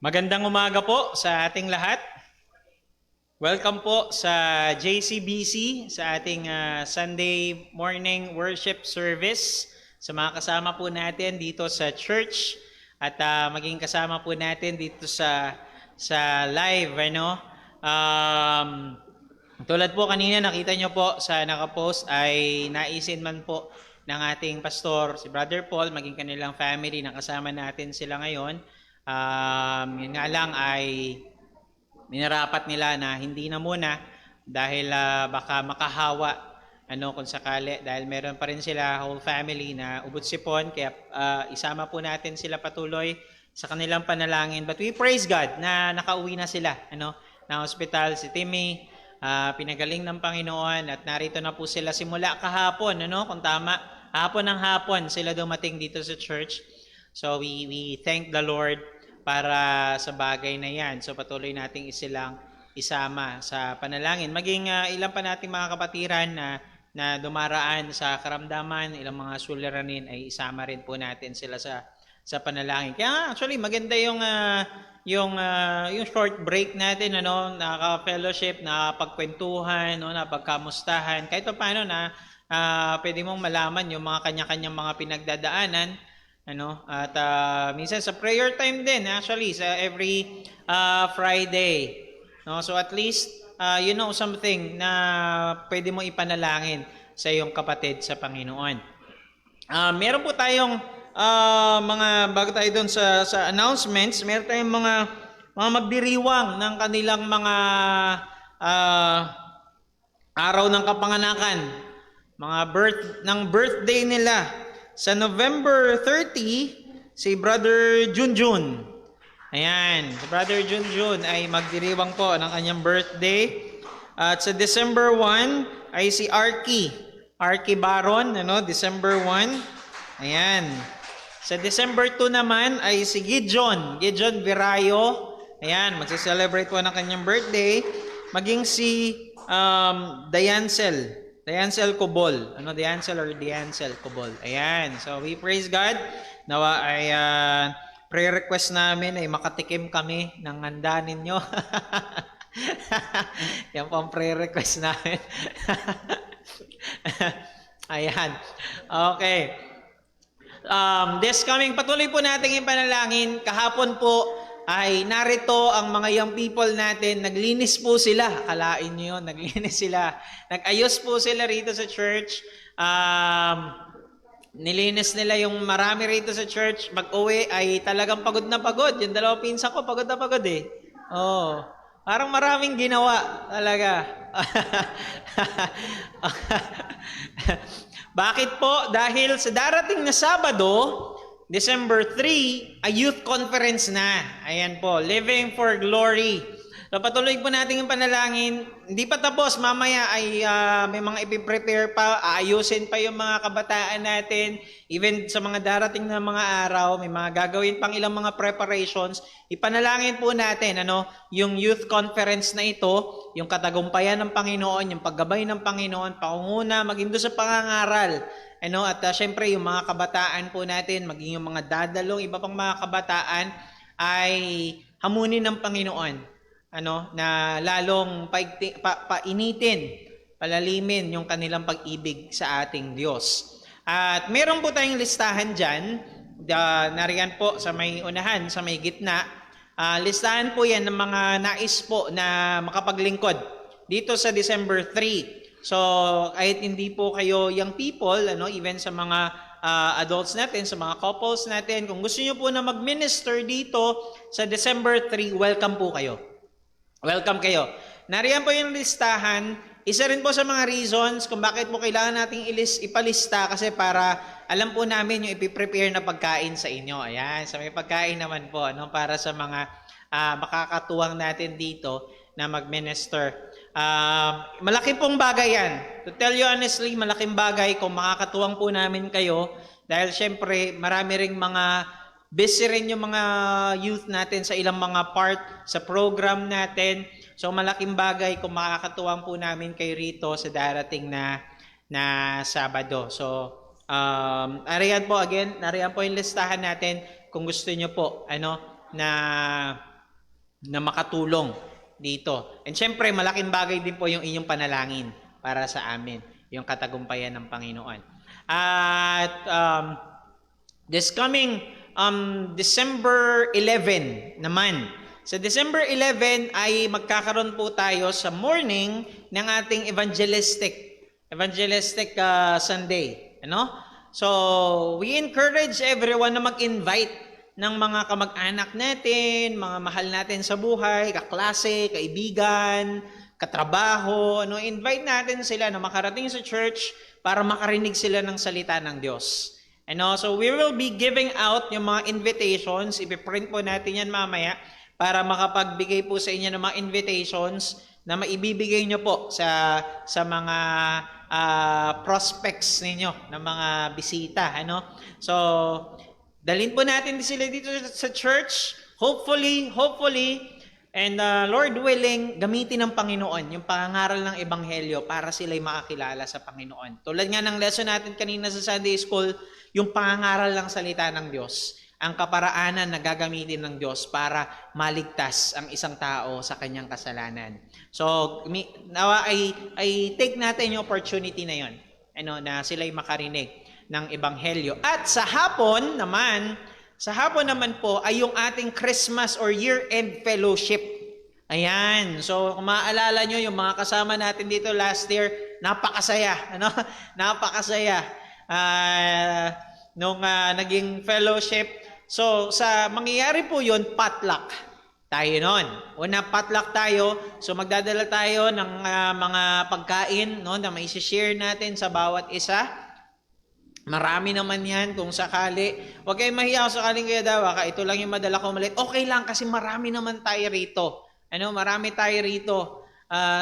Magandang umaga po sa ating lahat. Welcome po sa JCBC, sa ating Sunday morning worship service. Sa mga kasama po natin dito sa church at maging kasama po natin dito sa live. Tulad po kanina nakita nyo po sa nakapost ay naisin man po ng ating pastor, si Brother Paul, maging kanilang family na kasama natin sila ngayon. Yun nga lang ay minarapat nila na hindi na muna dahil baka makahawa kung sakali, dahil meron pa rin sila whole family na ubot-sipon, kaya isama po natin sila patuloy sa kanilang panalangin. But we praise God na nakauwi na sila na hospital. Si Timmy pinagaling ng Panginoon at narito na po sila simula kahapon, kung tama, hapon sila dumating dito sa church. So we thank the Lord para sa bagay na yan. So patuloy nating isilang isama sa panalangin. Maging ilan pa nating mga kapatiran na dumaraan sa karamdaman, ilang mga suliranin ay isama rin po natin sila sa panalangin. Kaya actually maganda yung short break natin, nakaka-fellowship, nakapagkwentuhan, napagkamustahan, kahit pa paano na pwede mong malaman yung mga kanya-kanyang mga pinagdadaanan. At minsan sa prayer time din, actually sa every Friday, so at least something na pwede mo ipanalangin sa iyong kapatid sa Panginoon. Meron po tayong mga bago tayo doon sa announcements, meron tayong mga magdiriwang ng kanilang mga araw ng kapanganakan, mga birthday nila. Sa November 30, si Brother Junjun. Ayan, si Brother Junjun ay magdiriwang po ng kanyang birthday. At sa December 1 ay si Arky Baron, December 1. Ayan. Sa December 2 naman ay si Gideon Virayo. Ayan, magse-celebrate po ng kanyang birthday. Maging si Diancel Cobol. Diancel Cobol. Ayan. So, we praise God. Nawa ay prayer request namin ay makatikim kami ng handa ninyo. Yan po ang prayer request namin. Ayan. Okay. This coming, patuloy po natin ipanalangin. Kahapon po ay narito ang mga young people natin, naglinis po sila. Akalain nyo yun, naglinis sila. Nag-ayos po sila rito sa church. Nilinis nila yung marami rito sa church. Mag-uwi ay talagang pagod na pagod. Yung dalawang pinsan ko, pagod na pagod eh. Oh, parang maraming ginawa talaga. Bakit po? Dahil sa darating na Sabado, December 3, a youth conference na. Ayan po, Living for Glory. So patuloy po natin yung panalangin. Hindi pa tapos, mamaya ay may mga ipiprepare pa, aayusin pa yung mga kabataan natin. Even sa mga darating na mga araw, may mga gagawin pang ilang mga preparations. Ipanalangin po natin yung youth conference na ito, yung katagumpayan ng Panginoon, yung paggabay ng Panginoon, pangunguna, maging doon sa pangangaral. At syempre yung mga kabataan po natin, maging yung mga dadalong, iba pang mga kabataan ay hamunin ng Panginoon. Na lalong painitin, palalimin yung kanilang pag-ibig sa ating Diyos. At meron po tayong listahan dyan, nariyan po sa may unahan, sa may gitna. Listahan po yan ng mga nais po na makapaglingkod dito sa December 3. So, kahit hindi po kayo young people, even sa mga adults natin, sa mga couples natin, kung gusto niyo po na mag-minister dito sa December 3, welcome po kayo. Welcome kayo. Nariyan po yung listahan. Isa rin po sa mga reasons kung bakit po kailangan nating ipalista kasi para alam po namin yung ipiprepare na pagkain sa inyo. Ayan, sa may pagkain naman po, para sa mga makakatuwang natin dito na mag-minister. Malaki pong bagay yan. To tell you honestly, malaking bagay kung makakatuwang po namin kayo dahil syempre marami ring mga busy rin yung mga youth natin sa ilang mga part sa program natin. So malaking bagay kung makakatuwang po namin kayo rito sa darating na Sabado. So nariyan po yung listahan natin kung gusto nyo po na na makatulong dito. And syempre, malaking bagay din po yung inyong panalangin para sa amin, yung katagumpayan ng Panginoon. At this coming December 11 naman, sa December 11 ay magkakaroon po tayo sa morning ng ating evangelistic Sunday. Ano? So, we encourage everyone na mag-invite ng mga kamag-anak natin, mga mahal natin sa buhay, kaklase, kaibigan, katrabaho. Ano? Invite natin sila na makarating sa church para makarinig sila ng salita ng Diyos. Ano? So, we will be giving out yung mga invitations. Ipiprint po natin yan mamaya para makapagbigay po sa inyo ng mga invitations na maibibigay nyo po sa mga prospects ninyo ng mga bisita. Ano? So, dalhin po natin sila dito sa church. Hopefully, and Lord willing, gamitin ng Panginoon yung pangangaral ng Ebanghelyo para sila'y makakilala sa Panginoon. Tulad nga ng lesson natin kanina sa Sunday School, yung pangangaral ng salita ng Diyos, ang kaparaanan na gagamitin ng Diyos para maligtas ang isang tao sa kanyang kasalanan. So, nawa ay take natin yung opportunity na yon, na sila'y makarinig ng Ebanghelyo. At sa hapon naman po ay yung ating Christmas or year-end fellowship. Ayan. So, kung maaalala nyo, yung mga kasama natin dito last year, napakasaya. Napakasaya. Nung naging fellowship. So, mangyayari po yun, potluck tayo nun. Una, potluck tayo. So, magdadala tayo ng mga pagkain na may share natin sa bawat isa. Marami naman yan kung sakali. Huwag kayong mahiya kung sakaling kayo daw. Ito lang yung madala ko maliit. Okay lang kasi marami naman tayo rito. Marami tayo rito.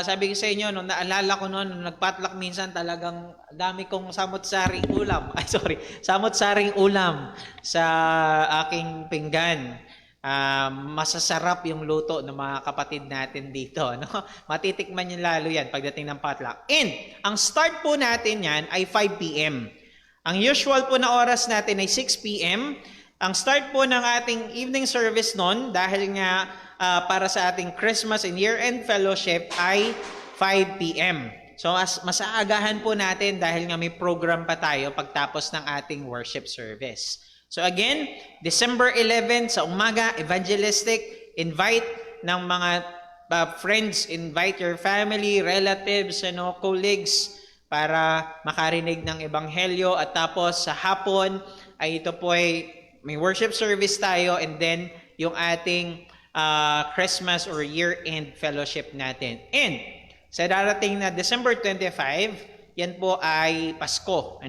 Sabi ko sa inyo, nung naalala ko noon, nung nagpotluck minsan talagang dami kong samot-saring ulam. Samot-saring ulam sa aking pinggan. Masasarap yung luto ng mga kapatid natin dito. Matitikman nyo lalo yan pagdating ng potluck. And ang start po natin yan ay 5 p.m. Ang usual po na oras natin ay 6 p.m. Ang start po ng ating evening service noon, dahil nga para sa ating Christmas and year-end fellowship ay 5 p.m. So mas aagahan po natin dahil nga may program pa tayo pagtapos ng ating worship service. So again, December 11 sa umaga, evangelistic, invite ng mga friends, invite your family, relatives, colleagues para makarinig ng Ebanghelyo. At tapos sa hapon ay ito po ay may worship service tayo, and then yung ating Christmas or year-end fellowship natin. And sa darating na December 25, yan po ay Pasko.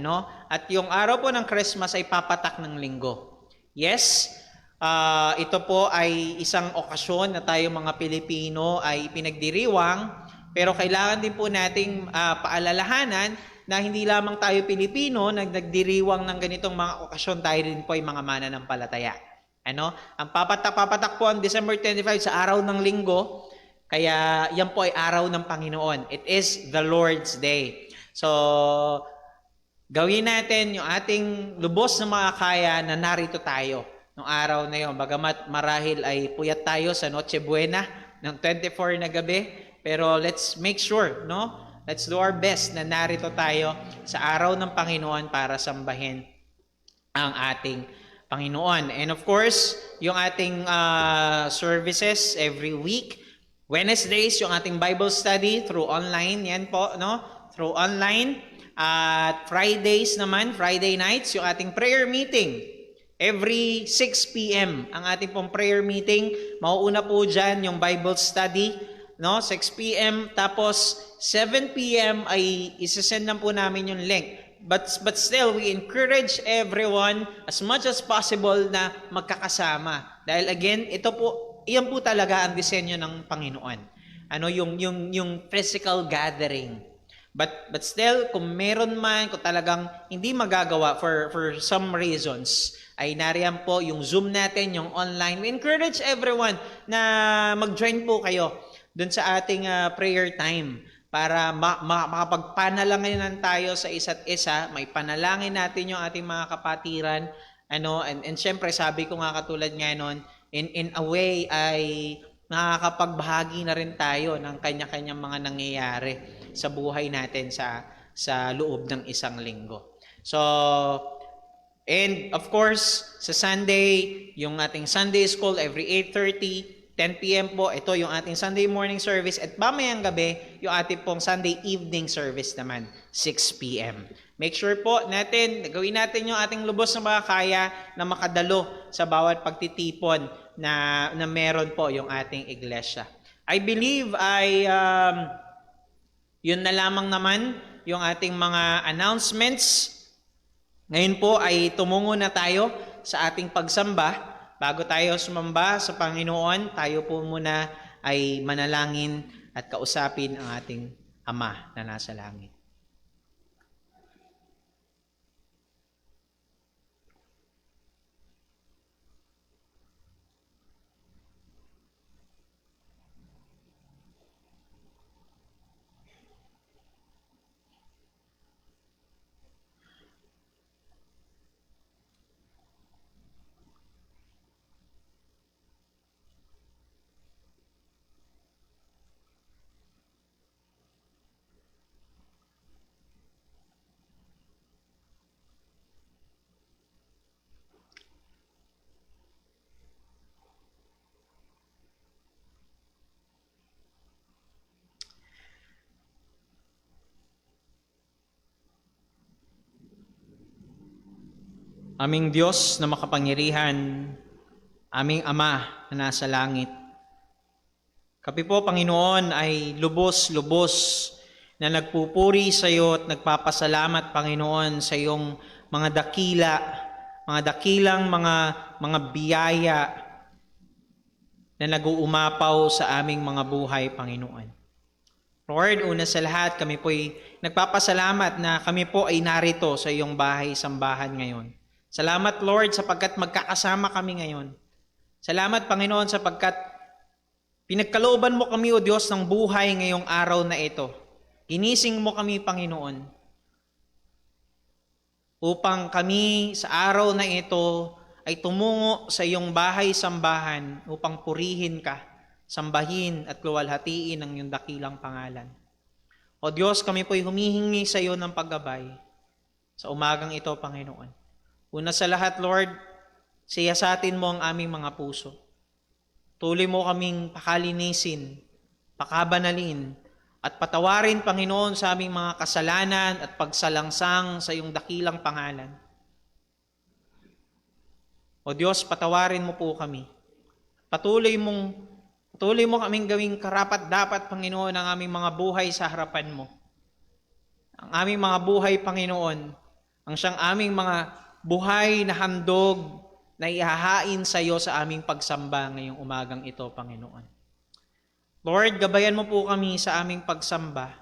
At yung araw po ng Christmas ay papatak ng linggo. Yes, ito po ay isang okasyon na tayo mga Pilipino ay pinagdiriwang, pero kailangan din po nating paalalahanan na hindi lamang tayo Pilipino nagdiriwang ng ganitong mga okasyon, tayo rin po ay mga mananampalataya. Ang papatak po ang December 25 sa araw ng linggo, kaya yan po ay araw ng Panginoon. It is the Lord's Day. So, gawin natin yung ating lubos na makakaya na narito tayo nung araw na yun. Bagamat marahil ay puyat tayo sa Noche Buena ng 24 na gabi, pero let's make sure, let's do our best na narito tayo sa araw ng Panginoon para sambahin ang ating Panginoon. And of course, yung ating services every week. Wednesdays, yung ating Bible study through online. Yan po, through online. At Fridays naman, Friday nights, yung ating prayer meeting. Every 6 p.m. ang ating pong prayer meeting. Mauuna po dyan yung Bible study. 6 p.m. Tapos 7 p.m. ay isasend lang po namin yung link. But still, we encourage everyone as much as possible na magkakasama. Dahil again, iyan po talaga ang disenyo ng Panginoon. Yung physical gathering. But still, kung meron man, kung talagang hindi magagawa for some reasons, ay nariyan po yung Zoom natin, yung online. We encourage everyone na mag-join po kayo dun sa ating prayer time, para makapagpanalangin tayo sa isa't isa, may panalangin natin yung ating mga kapatiran, and syempre sabi ko nga katulad nga noon, in a way ay nakakapagbahagi na rin tayo ng kanya-kanyang mga nangyayari sa buhay natin sa loob ng isang linggo. So, and of course, sa Sunday, yung ating Sunday school every 8:30, 10 p.m. po, ito yung ating Sunday morning service, at mamayang gabi, yung ating pong Sunday evening service naman, 6 p.m. Make sure po natin, gawin natin yung ating lubos na makakaya na makadalo sa bawat pagtitipon na meron po yung ating iglesia. I believe yun na lamang naman yung ating mga announcements. Ngayon po ay tumungo na tayo sa ating pagsamba. Bago tayo sumamba sa Panginoon, tayo po muna ay manalangin at kausapin ang ating Ama na nasa langit. Aming Diyos na makapangyarihan, aming Ama na nasa langit. Kami po, Panginoon, ay lubos-lubos na nagpupuri sa iyo at nagpapasalamat, Panginoon, sa iyong mga dakilang mga biyaya na nag-uumapaw sa aming mga buhay, Panginoon. Lord, una sa lahat, kami po ay nagpapasalamat na kami po ay narito sa iyong bahay-sambahan ngayon. Salamat, Lord, sapagkat magkakasama kami ngayon. Salamat, Panginoon, sapagkat pinagkalooban mo kami, O Diyos, ng buhay ngayong araw na ito. Ginising mo kami, Panginoon, upang kami sa araw na ito ay tumungo sa iyong bahay-sambahan upang purihin ka, sambahin at luwalhatiin ang iyong dakilang pangalan. O Diyos, kami po'y humihingi sa iyo ng paggabay sa umagang ito, Panginoon. Una sa lahat, Lord, siyasatin mo ang aming mga puso. Tuloy mo kaming pakalinisin, pakabanalin, at patawarin, Panginoon, sa aming mga kasalanan at pagsalangsang sa iyong dakilang pangalan. O Diyos, patawarin mo po kami. Patuloy mo kaming gawing karapat-dapat, Panginoon, ang aming mga buhay sa harapan mo. Ang aming mga buhay, Panginoon, ang siyang aming mga buhay na handog na ihahain sa iyo sa aming pagsamba ngayong umagang ito, Panginoon. Lord, gabayan mo po kami sa aming pagsamba.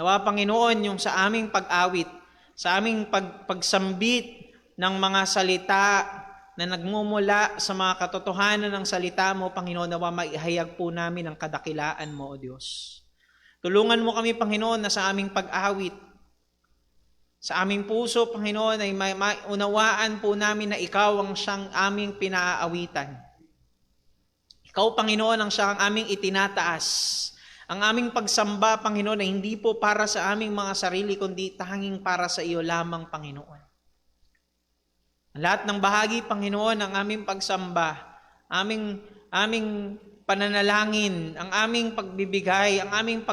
Nawa, Panginoon, yung sa aming pag-awit, sa aming pagsambit ng mga salita na nagmumula sa mga katotohanan ng salita mo, Panginoon, nawa maihayag po namin ang kadakilaan mo, O Diyos. Tulungan mo kami, Panginoon, na sa aming pag-awit, sa aming puso, Panginoon, ay maunawaan po namin na ikaw ang siyang aming pinaawitan. Ikaw, Panginoon, ang siyang aming itinataas. Ang aming pagsamba, Panginoon, ay hindi po para sa aming mga sarili, kundi tanging para sa iyo lamang, Panginoon. Ang lahat ng bahagi, Panginoon, ng aming pagsamba, aming pananalangin, ang aming pagbibigay, ang aming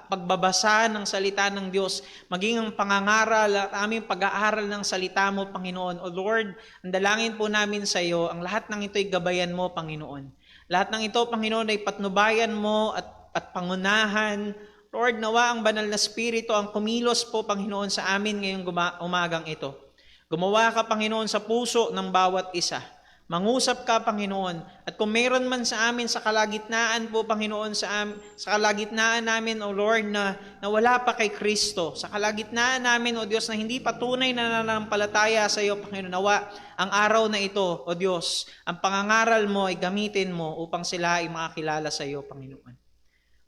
pagbabasa ng salita ng Diyos, maging ang pangangaral at aming pag-aaral ng salita mo, Panginoon. O Lord, ang dalangin po namin sa iyo, ang lahat ng ito'y gabayan mo, Panginoon. Lahat ng ito, Panginoon, ay patnubayan mo at pangunahan. Lord, nawa ang banal na Espiritu ang kumilos po, Panginoon, sa amin ngayong umagang ito. Gumawa ka, Panginoon, sa puso ng bawat isa. Mangusap ka, Panginoon. At kung mayroon man sa amin sa kalagitnaan po, Panginoon, sa kalagitnaan namin, O Lord, na wala pa kay Kristo, sa kalagitnaan namin, O Diyos, na hindi patunay na nananampalataya sa iyo, Panginoon, nawa ang araw na ito, O Diyos, ang pangangaral mo ay gamitin mo upang sila ay makakilala sa iyo, Panginoon.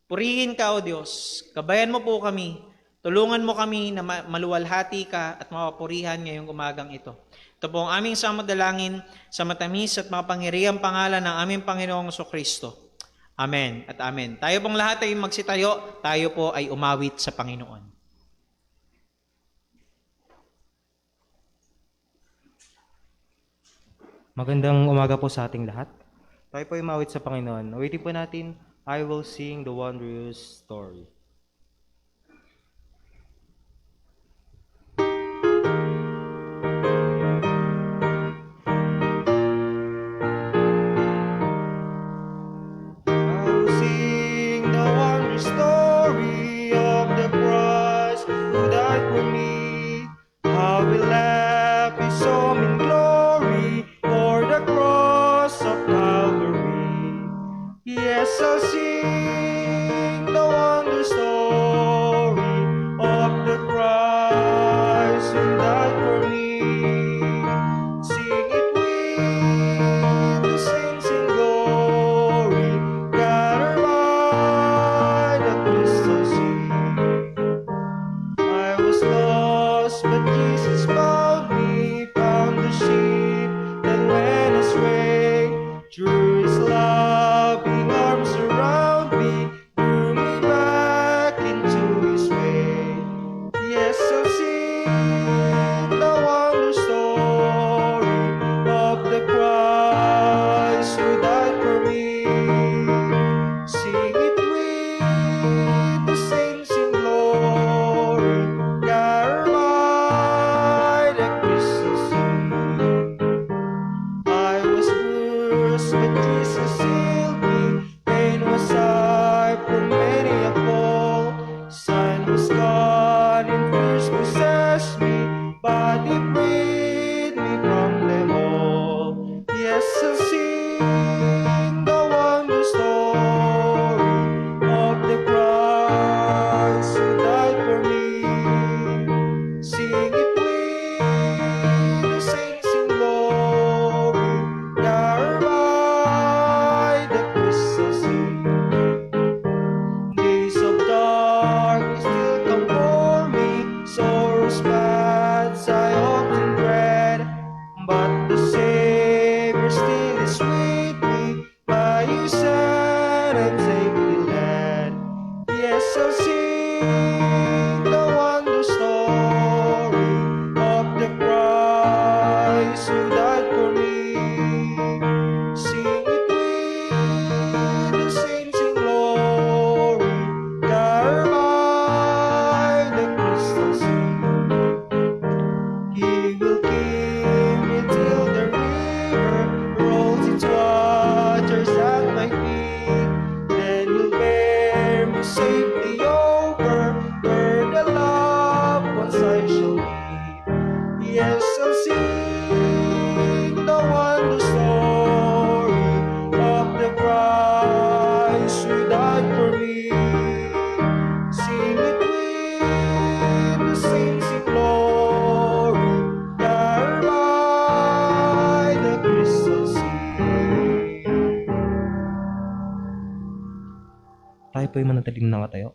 Purihin ka, O Diyos. Gabayan mo po kami. Tulungan mo kami na maluwalhati ka at mapapurihan ngayong umagang ito. Ito po ang aming samadalangin sa matamis at mapangyarihang pangalan ng aming Panginoong Kristo. Amen at amen. Tayo pong lahat ay magsitayo, tayo po ay umawit sa Panginoon. Magandang umaga po sa ating lahat. Tayo po ay umawit sa Panginoon. Awitin po natin, I will sing the wondrous story. I will sing the wondrous story of the Christ who died for me. How we laugh, we saw him in glory for the cross of Calvary. Yes, I'll sing the wondrous story of the Christ who died for me. Sing it with the saints in glory, gathered by the crystal sea. I was lost, but Jesus found me, found the sheep that went astray. Drew his loving arms around me, drew me back into his way. Yes, I'll sing the wonder story of the Christ who died for me. Sing it with the saints in glory, gathered by the crystal sea. I was bruised, but Jesus healed me. Pain was I from many a fall. Sun was gone and fears possessed me. Body freed me from them all. Yes, I'll sing the wonder story of the Christ who died for me. Sing it with the saints in glory, gathered by the crystal sea. Days of darkness still come for me, sorrow's paths I often tread, but the Savior still is with me, by His hand I'm safely led. Yes, I'll sing the wonder story of the Christ who died for me. Sing it with the saints in glory, gathered by the crystal sea. He will keep me till the river rolls its waters at my feet. Then he'll bear me safely over where the loved ones I shall meet. Yes, I'll sing the wonder story of the Christ who died for me. Sing it with the saints in glory, gathered by the crystal sea. Tayo po yung manatalim na katayo.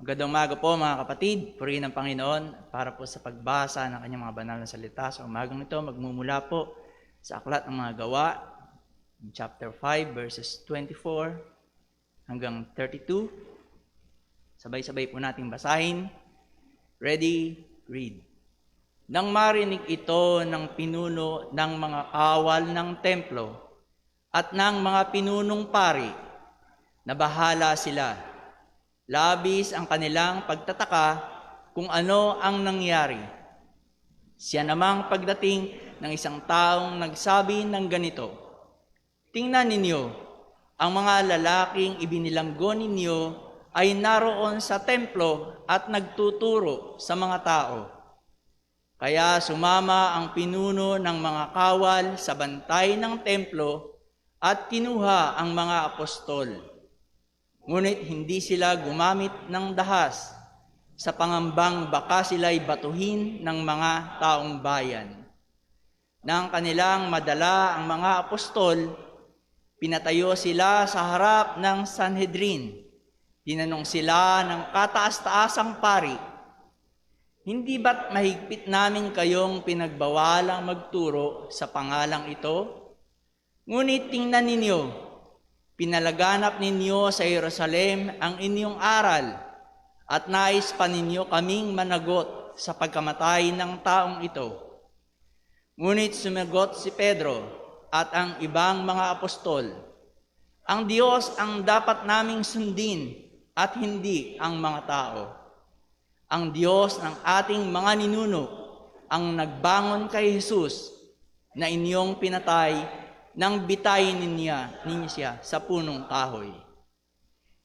Magandang umaga po mga kapatid, purihin ng Panginoon para po sa pagbasa ng kanyang mga banal na salita. Sa umagang ito, magmumula po sa Aklat ng Mga Gawa, chapter 5, verses 24 hanggang 32. Sabay-sabay po nating basahin. Ready, read. Nang marinig ito ng pinuno ng mga kawal ng templo at ng mga pinunong pari, nabahala sila. Labis ang kanilang pagtataka kung ano ang nangyari. Siya namang pagdating ng isang taong nagsabi ng ganito, "Tingnan ninyo, ang mga lalaking ibinilanggo ninyo ay naroon sa templo at nagtuturo sa mga tao." Kaya sumama ang pinuno ng mga kawal sa bantay ng templo at kinuha ang mga apostol. Ngunit hindi sila gumamit ng dahas sa pangambang baka sila'y batuhin ng mga taong bayan. Nang kanilang madala ang mga apostol, pinatayo sila sa harap ng Sanhedrin. Tinanong sila ng kataas-taasang pari, Hindi ba't mahigpit namin kayong pinagbawalang magturo sa pangalang ito? Ngunit tingnan ninyo, pinalaganap ninyo sa Jerusalem ang inyong aral at nais pa ninyo kaming managot sa pagkamatay ng taong ito. Ngunit sumagot si Pedro at ang ibang mga apostol, ang Diyos ang dapat naming sundin at hindi ang mga tao. Ang Diyos ng ating mga ninuno ang nagbangon kay Jesus na inyong pinatay nang bitayin ninyo siya sa punong kahoy.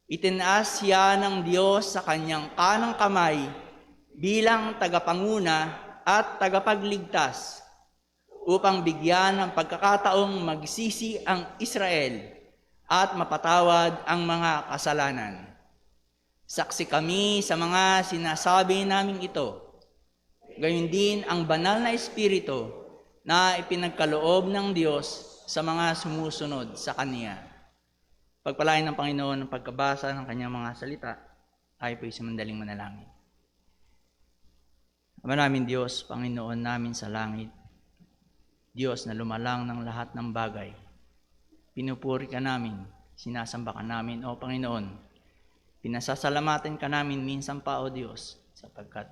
Itinaas siya ng Diyos sa kanyang kanang kamay bilang tagapanguna at tagapagligtas upang bigyan ng pagkakataong magsisi ang Israel at mapatawad ang mga kasalanan. Saksi kami sa mga sinasabi namin ito. Gayon din ang banal na Espiritu na ipinagkaloob ng Diyos sa mga sumusunod sa Kanya. Pagpalain ng Panginoon ang pagkabasa ng Kanyang mga salita, tayo po'y sumandaling manalangin. Ama namin Diyos, Panginoon namin sa langit, Diyos na lumalang ng lahat ng bagay, pinupuri ka namin, sinasamba ka namin, O Panginoon. Pinasasalamatan ka namin minsan pa, O Diyos, sapagkat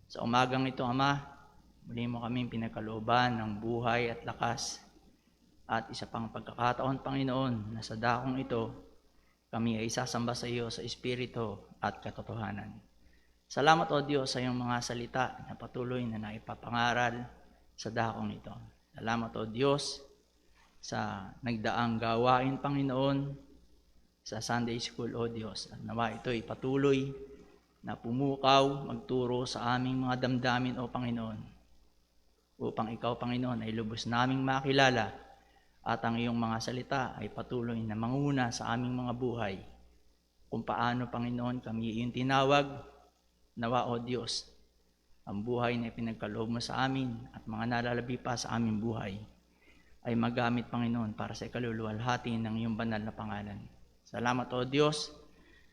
sa umagang ito, Ama, muli mo kaming pinagkalooban ng buhay at lakas at isa pang pagkakataon, Panginoon, na sa dakong ito, kami ay isasamba sa iyo sa Espiritu at katotohanan. Salamat, O Diyos, sa iyong mga salita na patuloy na naipapangaral sa dakong ito. Salamat, O Diyos, sa nagdaang gawain, Panginoon, sa Sunday School, O Diyos. At nawa ito'y patuloy na pumukaw, magturo sa aming mga damdamin, O Panginoon, upang Ikaw, Panginoon, ay lubos naming makilala at ang iyong mga salita ay patuloy na manguna sa aming mga buhay. Kung paano, Panginoon, kami iyong tinawag, nawa, O Diyos, ang buhay na ipinagkaloob mo sa amin at mga nalalabi pa sa aming buhay ay magamit, Panginoon, para sa ikaluluwalhati ng iyong banal na pangalan. Salamat, O Diyos,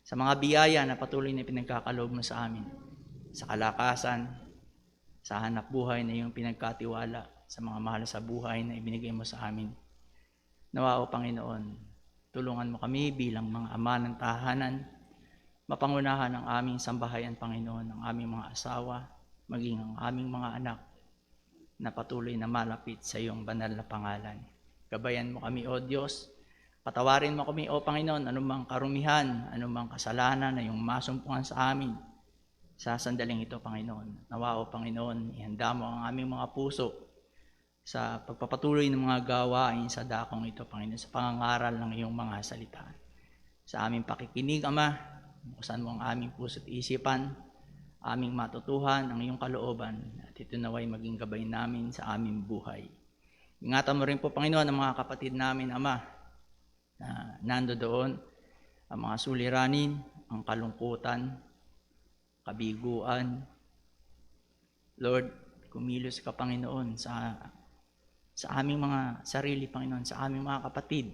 sa mga biyaya na patuloy na pinagkakaloob mo sa amin, sa kalakasan, sa hanap buhay na iyong pinagkatiwala, sa mga mahal sa buhay na ibinigay mo sa amin. Nawa, O Panginoon, tulungan mo kami bilang mga ama ng tahanan, mapangunahan ang aming sambahayan, Panginoon, ang aming mga asawa, maging ang aming mga anak, na patuloy na malapit sa iyong banal na pangalan. Gabayan mo kami, O Diyos. Patawarin mo kami, O Panginoon, anumang karumihan, anumang kasalanan na iyong masumpungan sa amin. Sa sandaling ito, Panginoon. Nawa, O Panginoon, ihanda mo ang aming mga puso sa pagpapatuloy ng mga gawain sa dakong ito, Panginoon, sa pangangaral ng iyong mga salita. Sa aming pakikinig, Ama, buksan mo ang aming puso at isipan, aming matutuhan ang iyong kalooban, at ito naway maging gabay namin sa aming buhay. Ingatan mo rin po, Panginoon, ang mga kapatid namin, Ama, na nando doon, ang mga suliranin, ang kalungkutan, kabiguan. Lord, kumilos ka, Panginoon, sa aming mga sarili, Panginoon, sa aming mga kapatid.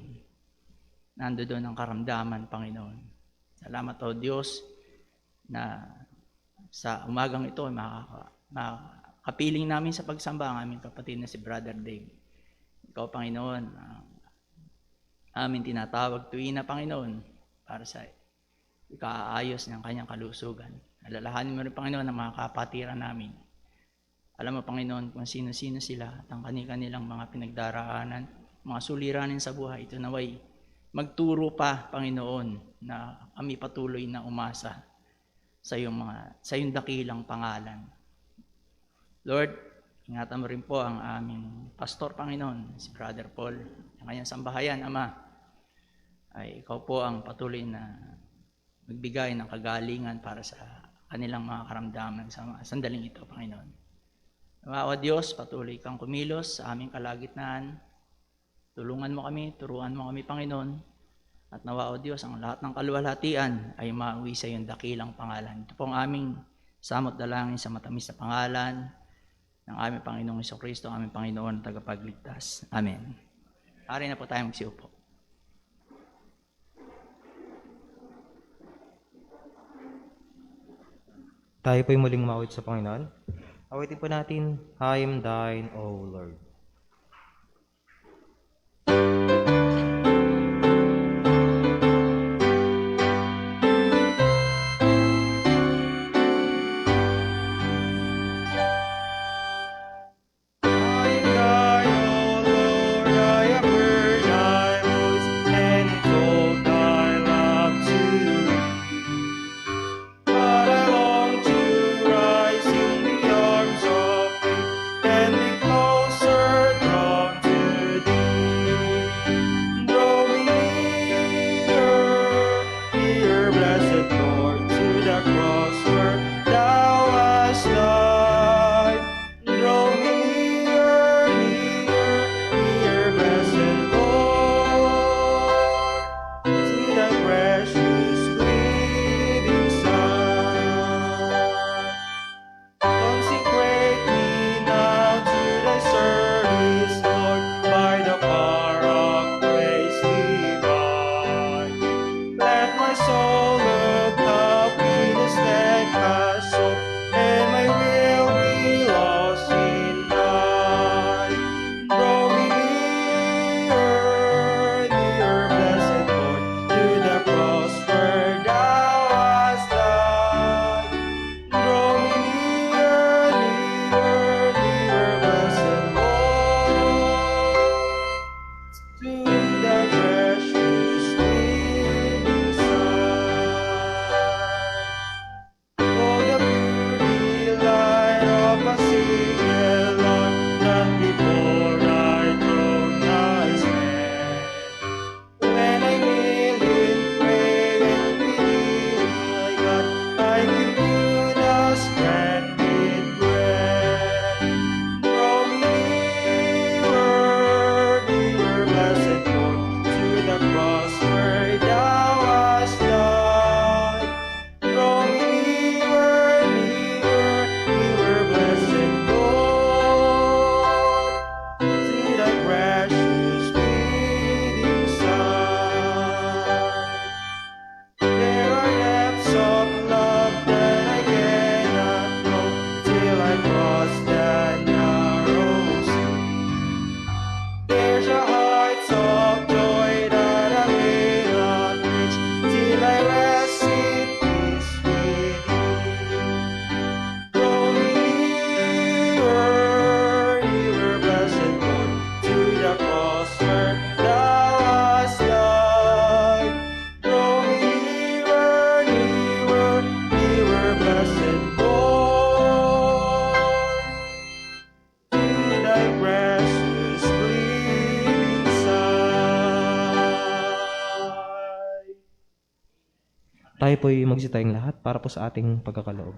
Nando doon ang karamdaman, Panginoon. Salamat, O Diyos, na sa umagang ito, makakapiling namin sa pagsamba ang aming kapatid na si Brother Dave. Ikaw, Panginoon, amin tinatawag tuwina, Panginoon, para sa ikaayos ng kanyang kalusugan. Alalahanin mo rin, Panginoon, ang mga kapatiran namin. Alam mo, Panginoon, kung sino-sino sila at ang kanilang mga pinagdaraanan, mga suliranin sa buhay. Ito naway magturo pa, Panginoon, na kami patuloy na umasa sa iyong dakilang pangalan. Lord, ingatan mo rin po ang aming pastor, Panginoon, si Brother Paul, ang kanyang sambahayan, Ama. Ay ikaw po ang patuloy na magbigay ng kagalingan para sa kanilang mga karamdaman sa sandaling ito, Panginoon. Nawa, O Diyos, patuloy kang kumilos sa aming kalagitnaan. Tulungan mo kami, turuan mo kami, Panginoon. At nawa, O Diyos, ang lahat ng kaluwalhatian ay mauwi sa iyong dakilang pangalan. Ito po ang aming samot dalangin sa matamis na pangalan ng aming Panginoong Jesucristo, aming Panginoon at tagapagligtas. Amen. Ari na po tayo magsiupo. Tayo po'y muling mawit sa Panginoon. Awitin po natin, I am thine, O Lord. I am thine, O Lord, I have heard thy voice, and told thy love to me. But I long to rise in the arms of faith and be closer drawn to thee. Draw me nearer, near, blessed Lord, to the cross where thou hast died. Draw me near, near, blessed Lord, to thy precious bleeding Son. Consecrate me now to thy service, Lord, by the power of grace divine. Let my soul look up in the steadfast soul, and my will be lost in thine. Draw me nearer, blessed Lord, to the cross where thou hast died. Draw me nearer, blessed Lord, to the precious living Son. Oh, the pure delight of a single Lord, that before thy throne I stand. When I kneel in prayer and believe, my God, I give you the splendid bread. Draw me nearer, blessed Lord, to the cross where thou hast died. Draw me nearer, blessed Lord, to thy precious bleeding Son. There are depths of love that I cannot know till I cross that narrow sea. There's a heights of joy that I may not reach till I rest in peace with thee. Draw me nearer, blessed Lord, to the cross where thou hast died. Draw me nearer, blessed Lord, to thy precious bleeding Son. Tayo po'y magsitayong lahat para po sa ating pagkakaloob.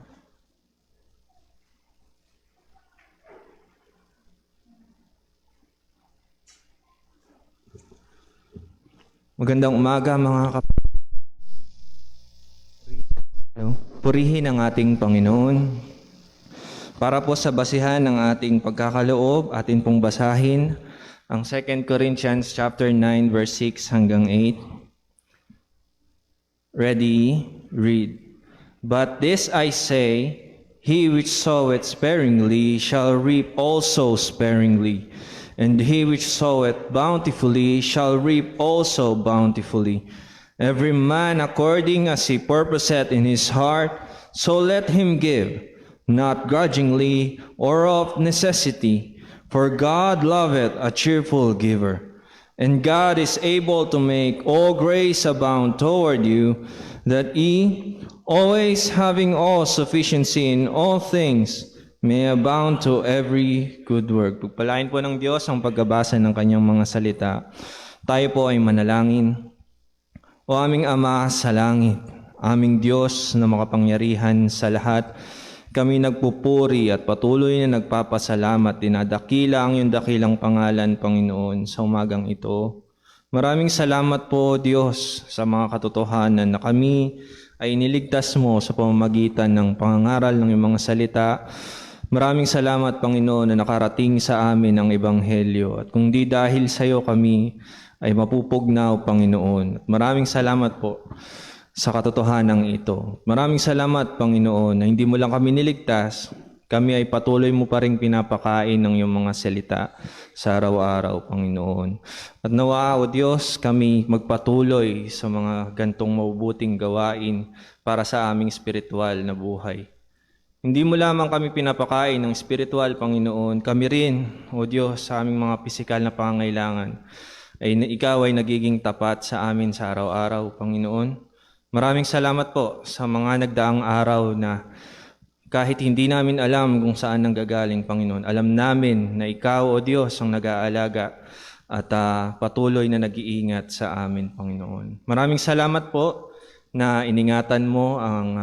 Magandang umaga mga kapatid. Purihin ang ating Panginoon. Para po sa basihan ng ating pagkakaloob, atin pong basahin ang 2 Corinthians chapter 9 verse 6 hanggang 8. Ready? Read. But this I say, he which soweth sparingly shall reap also sparingly, and he which soweth bountifully shall reap also bountifully. Every man according as he purposeth in his heart, so let him give, not grudgingly or of necessity, for God loveth a cheerful giver. And God is able to make all grace abound toward you, that ye, always having all sufficiency in all things, may abound to every good work. Pagpalain po ng Diyos ang pagbabasa ng kanyang mga salita. Tayo po ay manalangin. O aming Ama sa langit, aming Diyos na makapangyarihan sa lahat, kami nagpupuri at patuloy na nagpapasalamat, dinadakila ang iyong dakilang pangalan, Panginoon, sa umagang ito. Maraming salamat po, Diyos, sa mga katotohanan na kami ay iniligtas mo sa pamamagitan ng pangangaral ng iyong mga salita. Maraming salamat, Panginoon, na nakarating sa amin ang Ebanghelyo. At kung di dahil sa iyo kami ay mapupugnaw, Panginoon. At maraming salamat po sa katotohanan ito. Maraming salamat, Panginoon, na hindi mo lang kami niligtas, kami ay patuloy mo pa rin pinapakain ng iyong mga salita sa araw-araw, Panginoon. At nawa, O Diyos, kami magpatuloy sa mga gantong mabubuting gawain para sa aming spiritual na buhay. Hindi mo lamang kami pinapakain ng spiritual, Panginoon, kami rin, O Diyos, sa aming mga pisikal na pangangailangan, ay Ikaw ay nagiging tapat sa amin sa araw-araw, Panginoon. Maraming salamat po sa mga nagdaang araw na kahit hindi namin alam kung saan nanggagaling, Panginoon, alam namin na Ikaw, O Diyos, ang nag-aalaga at patuloy na nag-iingat sa amin, Panginoon. Maraming salamat po na iningatan mo ang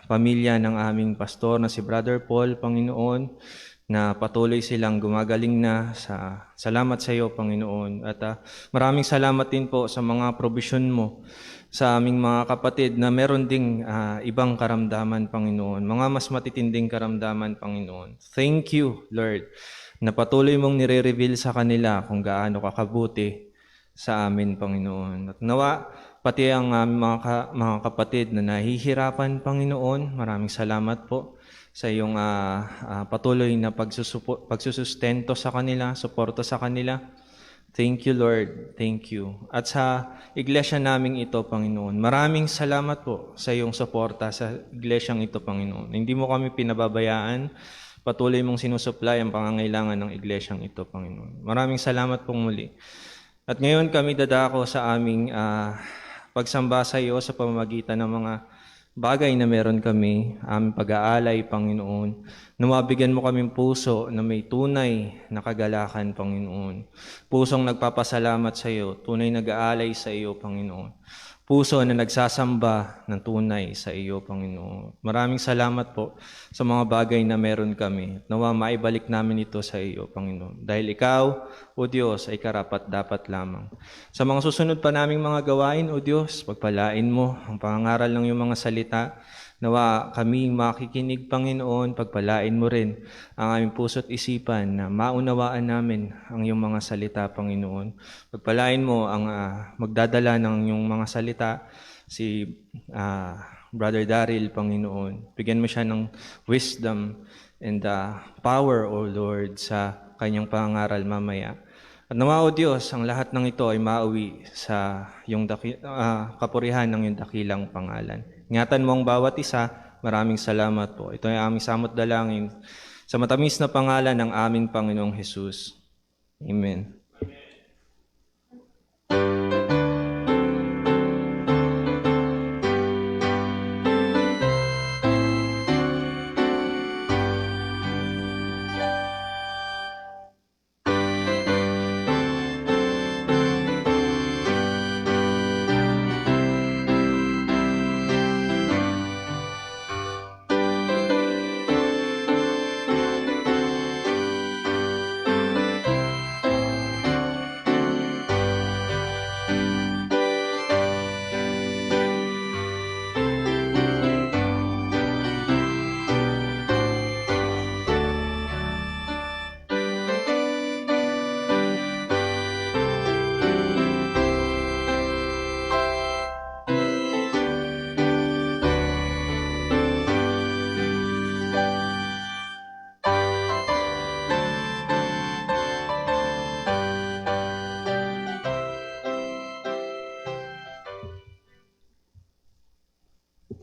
pamilya ng aming pastor na si Brother Paul, Panginoon, na patuloy silang gumagaling na. Salamat sa iyo, Panginoon. At maraming salamat din po sa mga provision mo sa aming mga kapatid na meron ding ibang karamdaman, Panginoon. Mga mas matitinding karamdaman, Panginoon. Thank you, Lord, na patuloy mong nire-reveal sa kanila kung gaano kakabuti sa amin, Panginoon. At nawa, pati ang mga kapatid na nahihirapan, Panginoon, maraming salamat po sa iyong patuloy na pagsusustento sa kanila, suporta sa kanila. Thank you, Lord. Thank you. At sa iglesia naming ito, Panginoon, maraming salamat po sa iyong suporta sa iglesyang ito, Panginoon. Hindi mo kami pinababayaan. Patuloy mong sinusupply ang pangangailangan ng iglesyang ito, Panginoon. Maraming salamat pong muli. At ngayon kami dadako sa aming pagsamba sa iyo sa pamamagitan ng mga bagay na meron kami, aming pag-aalay, Panginoon. Mabigyan mo kaming puso na may tunay na kagalakan, Panginoon. Pusong nagpapasalamat sa iyo, tunay nag-aalay sa iyo, Panginoon. Puso na nagsasamba ng tunay sa iyo, Panginoon. Maraming salamat po sa mga bagay na meron kami. Nawa maibalik namin ito sa iyo, Panginoon. Dahil ikaw, O Diyos, ay karapat-dapat lamang. Sa mga susunod pa naming mga gawain, O Diyos, pagpalain mo ang pangangaral ng iyong mga salita. Nawa kami makikinig, Panginoon, pagpalain mo rin ang aming puso't isipan na maunawaan namin ang iyong mga salita, Panginoon. Pagpalain mo ang magdadala ng iyong mga salita, si Brother Daryl, Panginoon. Bigyan mo siya ng wisdom and power, O Lord, sa kanyang pangaral mamaya. At nawa, O Diyos, ang lahat ng ito ay mauwi sa iyong kapurihan ng iyong dakilang pangalan. Ingatan mo ang bawat isa. Maraming salamat po. Ito ay aming samot dalangin sa matamis na pangalan ng aming Panginoong Hesus. Amen.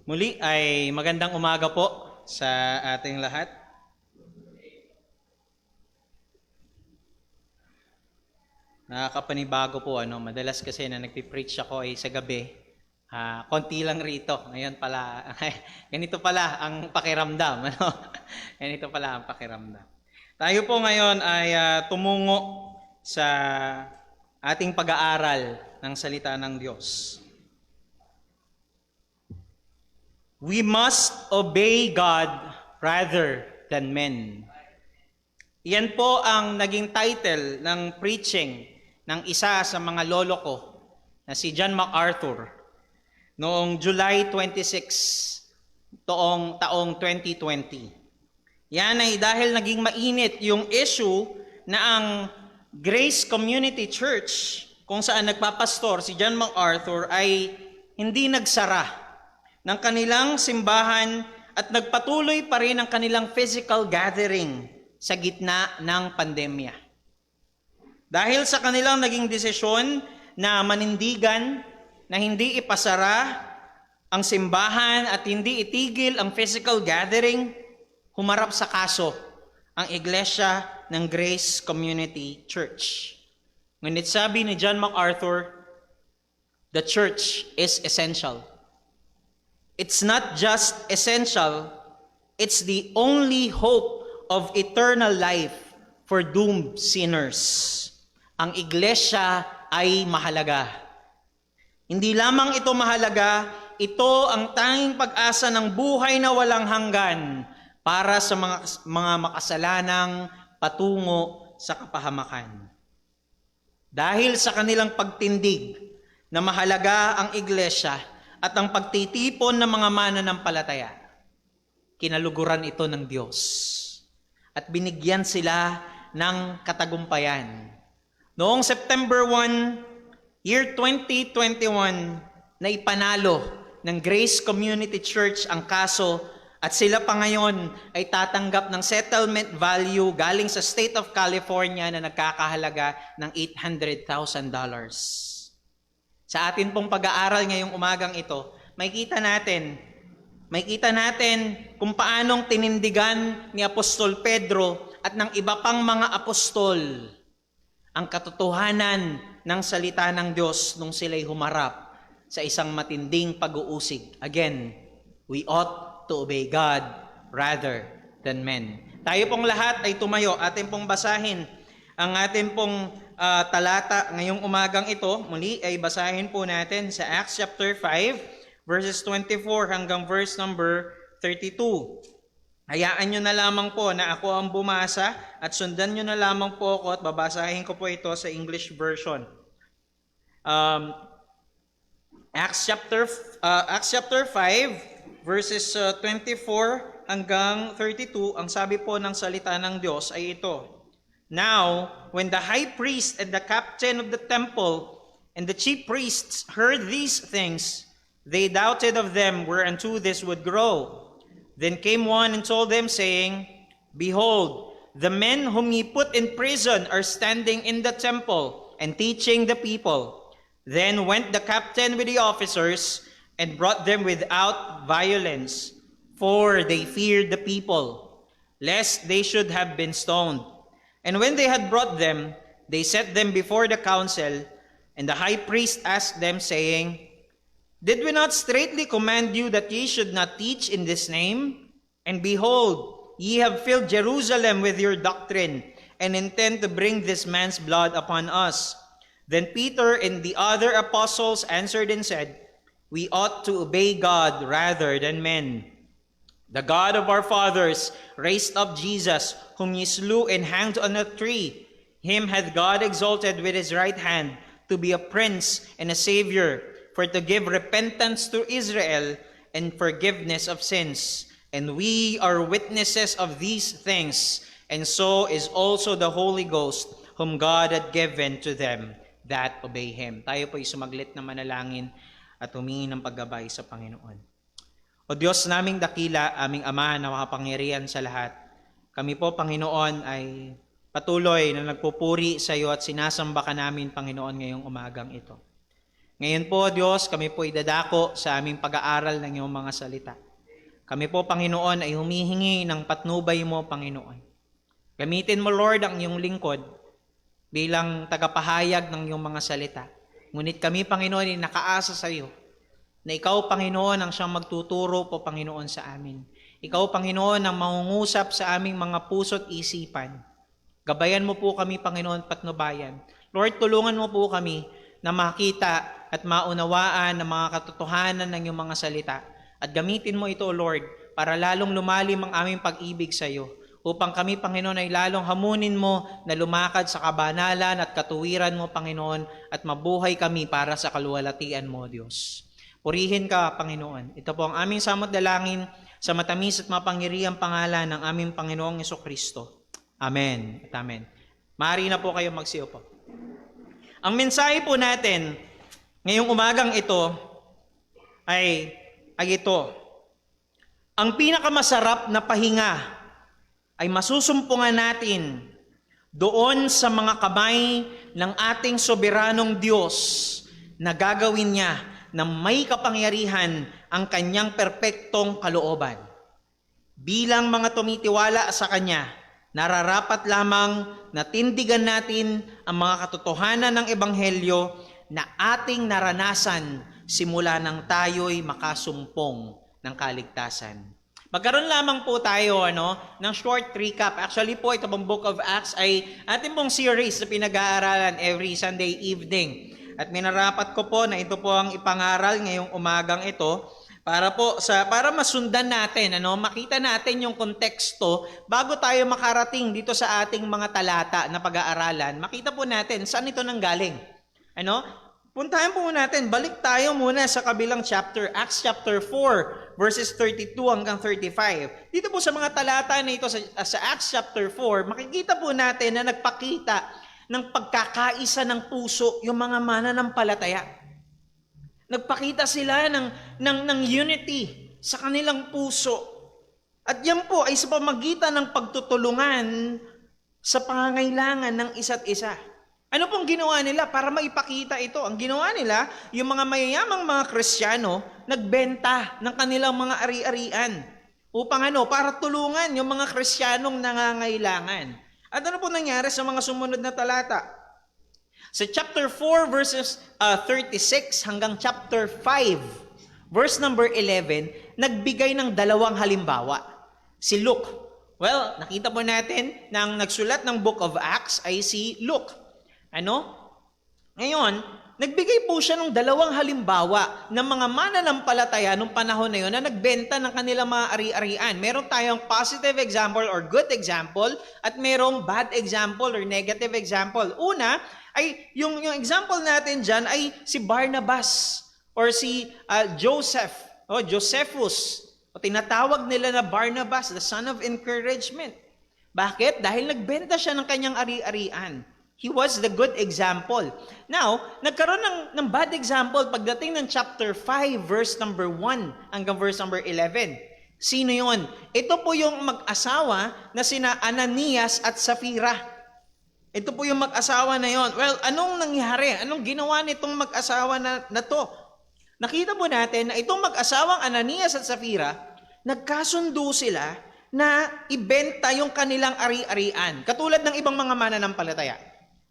Muli ay magandang umaga po sa ating lahat. Nakakapanibago po, madalas kasi na nagpipreach ako ay sa gabi. Konti lang rito. Ngayon pala, ganito pala ang pakiramdam. Ganito pala ang pakiramdam. Tayo po ngayon ay tumungo sa ating pag-aaral ng salita ng Diyos. We must obey God rather than men. Iyan po ang naging title ng preaching ng isa sa mga lolo ko na si John MacArthur noong July 26 taong 2020. Yan ay dahil naging mainit yung issue na ang Grace Community Church kung saan nagpapastor si John MacArthur ay hindi nagsara ng kanilang simbahan at nagpatuloy pa rin ang kanilang physical gathering sa gitna ng pandemya. Dahil sa kanilang naging desisyon na manindigan, na hindi ipasara ang simbahan at hindi itigil ang physical gathering, humarap sa kaso ang iglesia ng Grace Community Church. Ngunit sabi ni John MacArthur, the church is essential. It's not just essential, it's the only hope of eternal life for doomed sinners. Ang iglesia ay mahalaga. Hindi lamang ito mahalaga, ito ang tanging pag-asa ng buhay na walang hanggan para sa mga makasalanang patungo sa kapahamakan. Dahil sa kanilang pagtindig na mahalaga ang iglesia at ang pagtitipon ng mga mananampalataya, kinaluguran ito ng Diyos at binigyan sila ng katagumpayan. Noong September 1, year 2021, na ipanalo ng Grace Community Church ang kaso at sila pa ngayon ay tatanggap ng settlement value galing sa State of California na nagkakahalaga ng $800,000. Sa atin pong pag-aaral ngayong umagang ito, makikita natin kung paanong tinindigan ni Apostol Pedro at ng iba pang mga apostol ang katotohanan ng salita ng Diyos nung sila'y humarap sa isang matinding pag-uusig. Again, we ought to obey God rather than men. Tayo pong lahat ay tumayo, atin pong basahin ang atin pong talata ngayong umagang ito. Muli ay basahin po natin sa Acts chapter 5, verses 24 hanggang verse number 32. Hayaan nyo na lamang po na ako ang bumasa at sundan nyo na lamang po ako at babasahin ko po ito sa English version. Acts chapter 5, verses 24 hanggang 32, ang sabi po ng salita ng Diyos ay ito. Now, when the high priest and the captain of the temple and the chief priests heard these things, they doubted of them whereunto this would grow. Then came one and told them, saying, Behold, the men whom ye put in prison are standing in the temple and teaching the people. Then went the captain with the officers and brought them without violence, for they feared the people, lest they should have been stoned. And when they had brought them, they set them before the council, and the high priest asked them, saying, Did we not straitly command you that ye should not teach in this name? And behold, ye have filled Jerusalem with your doctrine, and intend to bring this man's blood upon us. Then Peter and the other apostles answered and said, We ought to obey God rather than men. The God of our fathers raised up Jesus, whom ye slew and hanged on a tree. Him hath God exalted with his right hand to be a prince and a savior, for to give repentance to Israel and forgiveness of sins. And we are witnesses of these things, and so is also the Holy Ghost, whom God hath given to them that obey Him. Tayo po'y sumaglit na manalangin at humingi ng paggabay sa Panginoon. O Diyos naming dakila, aming Ama na makapangyarihan sa lahat, kami po, Panginoon, ay patuloy na nagpupuri sa iyo at sinasamba ka namin, Panginoon, ngayong umagang ito. Ngayon po, Diyos, kami po idadako sa aming pag-aaral ng iyong mga salita. Kami po, Panginoon, ay humihingi ng patnubay mo, Panginoon. Gamitin mo, Lord, ang iyong lingkod bilang tagapahayag ng iyong mga salita. Ngunit kami, Panginoon, ay nakaasa sa iyo na ikaw, Panginoon, ang siyang magtuturo po, Panginoon, sa amin. Ikaw, Panginoon, ang mangungusap sa aming mga puso't isipan. Gabayan mo po kami, Panginoon, patnubayan. Lord, tulungan mo po kami na makita at maunawaan ng mga katotohanan ng iyong mga salita. At gamitin mo ito, Lord, para lalong lumalim ang aming pag-ibig sa iyo. Upang kami, Panginoon, ay lalong hamunin mo na lumakad sa kabanalan at katuwiran mo, Panginoon, at mabuhay kami para sa kaluwalhatian mo, Diyos. Purihin ka, Panginoon. Ito po ang aming samot dalangin sa matamis at mapangyarihang pangalan ng aming Panginoong Jesucristo. Amen at amen. Maaari na po kayo magsiupo. Ang mensahe po natin ngayong umagang ito ay ay ito. Ang pinakamasarap na pahinga ay masusumpungan natin doon sa mga kamay ng ating soberanong Diyos na gagawin niya na may kapangyarihan ang kanyang perpektong kalooban. Bilang mga tumitiwala sa Kanya, nararapat lamang na tindigan natin ang mga katotohanan ng Ebanghelyo na ating naranasan simula nang tayo'y makasumpong ng kaligtasan. Magkaroon lamang po tayo ng short recap. Actually po, ito pong Book of Acts ay ating pong series na pinag-aaralan every Sunday evening. At minarapat ko po na ito po ang ipangaral ngayong umagang ito para masundan natin, makita natin yung konteksto bago tayo makarating dito sa ating mga talata na pag-aaralan. Makita po natin saan ito nanggaling. Puntahan po natin, balik tayo muna sa kabilang chapter, Acts chapter 4, verses 32 hanggang 35. Dito po sa mga talata na ito sa Acts chapter 4, makikita po natin na nagpakita ng pagkakaisa ng puso yung mga mananampalataya. Nagpakita sila ng unity sa kanilang puso. At yan po ay sa pamagitan ng pagtutulungan sa pangangailangan ng isa't isa. Ano pong ginawa nila para maipakita ito? Ang ginawa nila, yung mga mayayamang mga Kristiyano, nagbenta ng kanilang mga ari-arian. Upang para tulungan yung mga Kristiyanong nangangailangan. At ano po nangyari sa mga sumunod na talata? Sa chapter 4 verses 36 hanggang chapter 5 verse number 11, nagbigay ng dalawang halimbawa. Si Luke. Well, nakita po natin na ang nagsulat ng Book of Acts ay si Luke. Ngayon, nagbigay po siya ng dalawang halimbawa ng mga mananampalataya nung panahon na yun na nagbenta ng kanilang mga ari-arian. Meron tayong positive example or good example at merong bad example or negative example. Una, ay yung example natin dyan ay si Barnabas or si Josephus. O tinatawag nila na Barnabas, the son of encouragement. Bakit? Dahil nagbenta siya ng kanyang ari-arian. He was the good example. Now, nagkaroon ng bad example pagdating ng chapter 5, verse number 1 hanggang verse number 11. Sino yon? Ito po yung mag-asawa na sina Ananias at Safira. Ito po yung mag-asawa na yon. Well, anong nangyari? Anong ginawa nitong mag-asawa na to? Nakita po natin na itong mag-asawang Ananias at Safira, nagkasundo sila na ibenta yung kanilang ari-arian. Katulad ng ibang mga mananampalataya.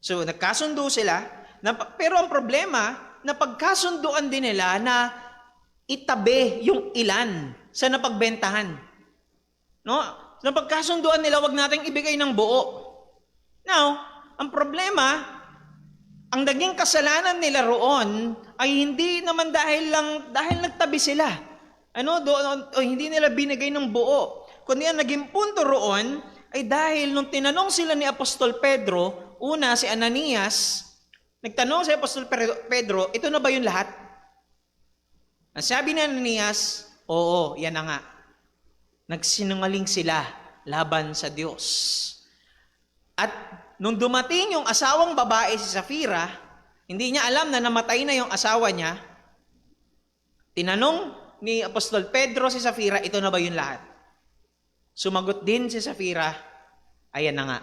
So, nagkasundo sila, pero ang problema, napagkasunduan din nila na itabi yung ilan sa napagbentahan. Napagkasunduan nila, wag nating ibigay ng buo. Now, ang problema, ang naging kasalanan nila roon ay hindi naman dahil nagtabi sila. Hindi nila binigay ng buo. Kundi ang naging punto roon ay dahil nung tinanong sila ni Apostol Pedro, una, si Ananias, nagtanong si Apostol Pedro, ito na ba yung lahat? Ang sabi ni Ananias, oo, yan na nga. Nagsinungaling sila laban sa Diyos. At nung dumating yung asawang babae si Safira, hindi niya alam na namatay na yung asawa niya, tinanong ni Apostol Pedro si Safira, ito na ba yung lahat? Sumagot din si Safira, ayan na nga.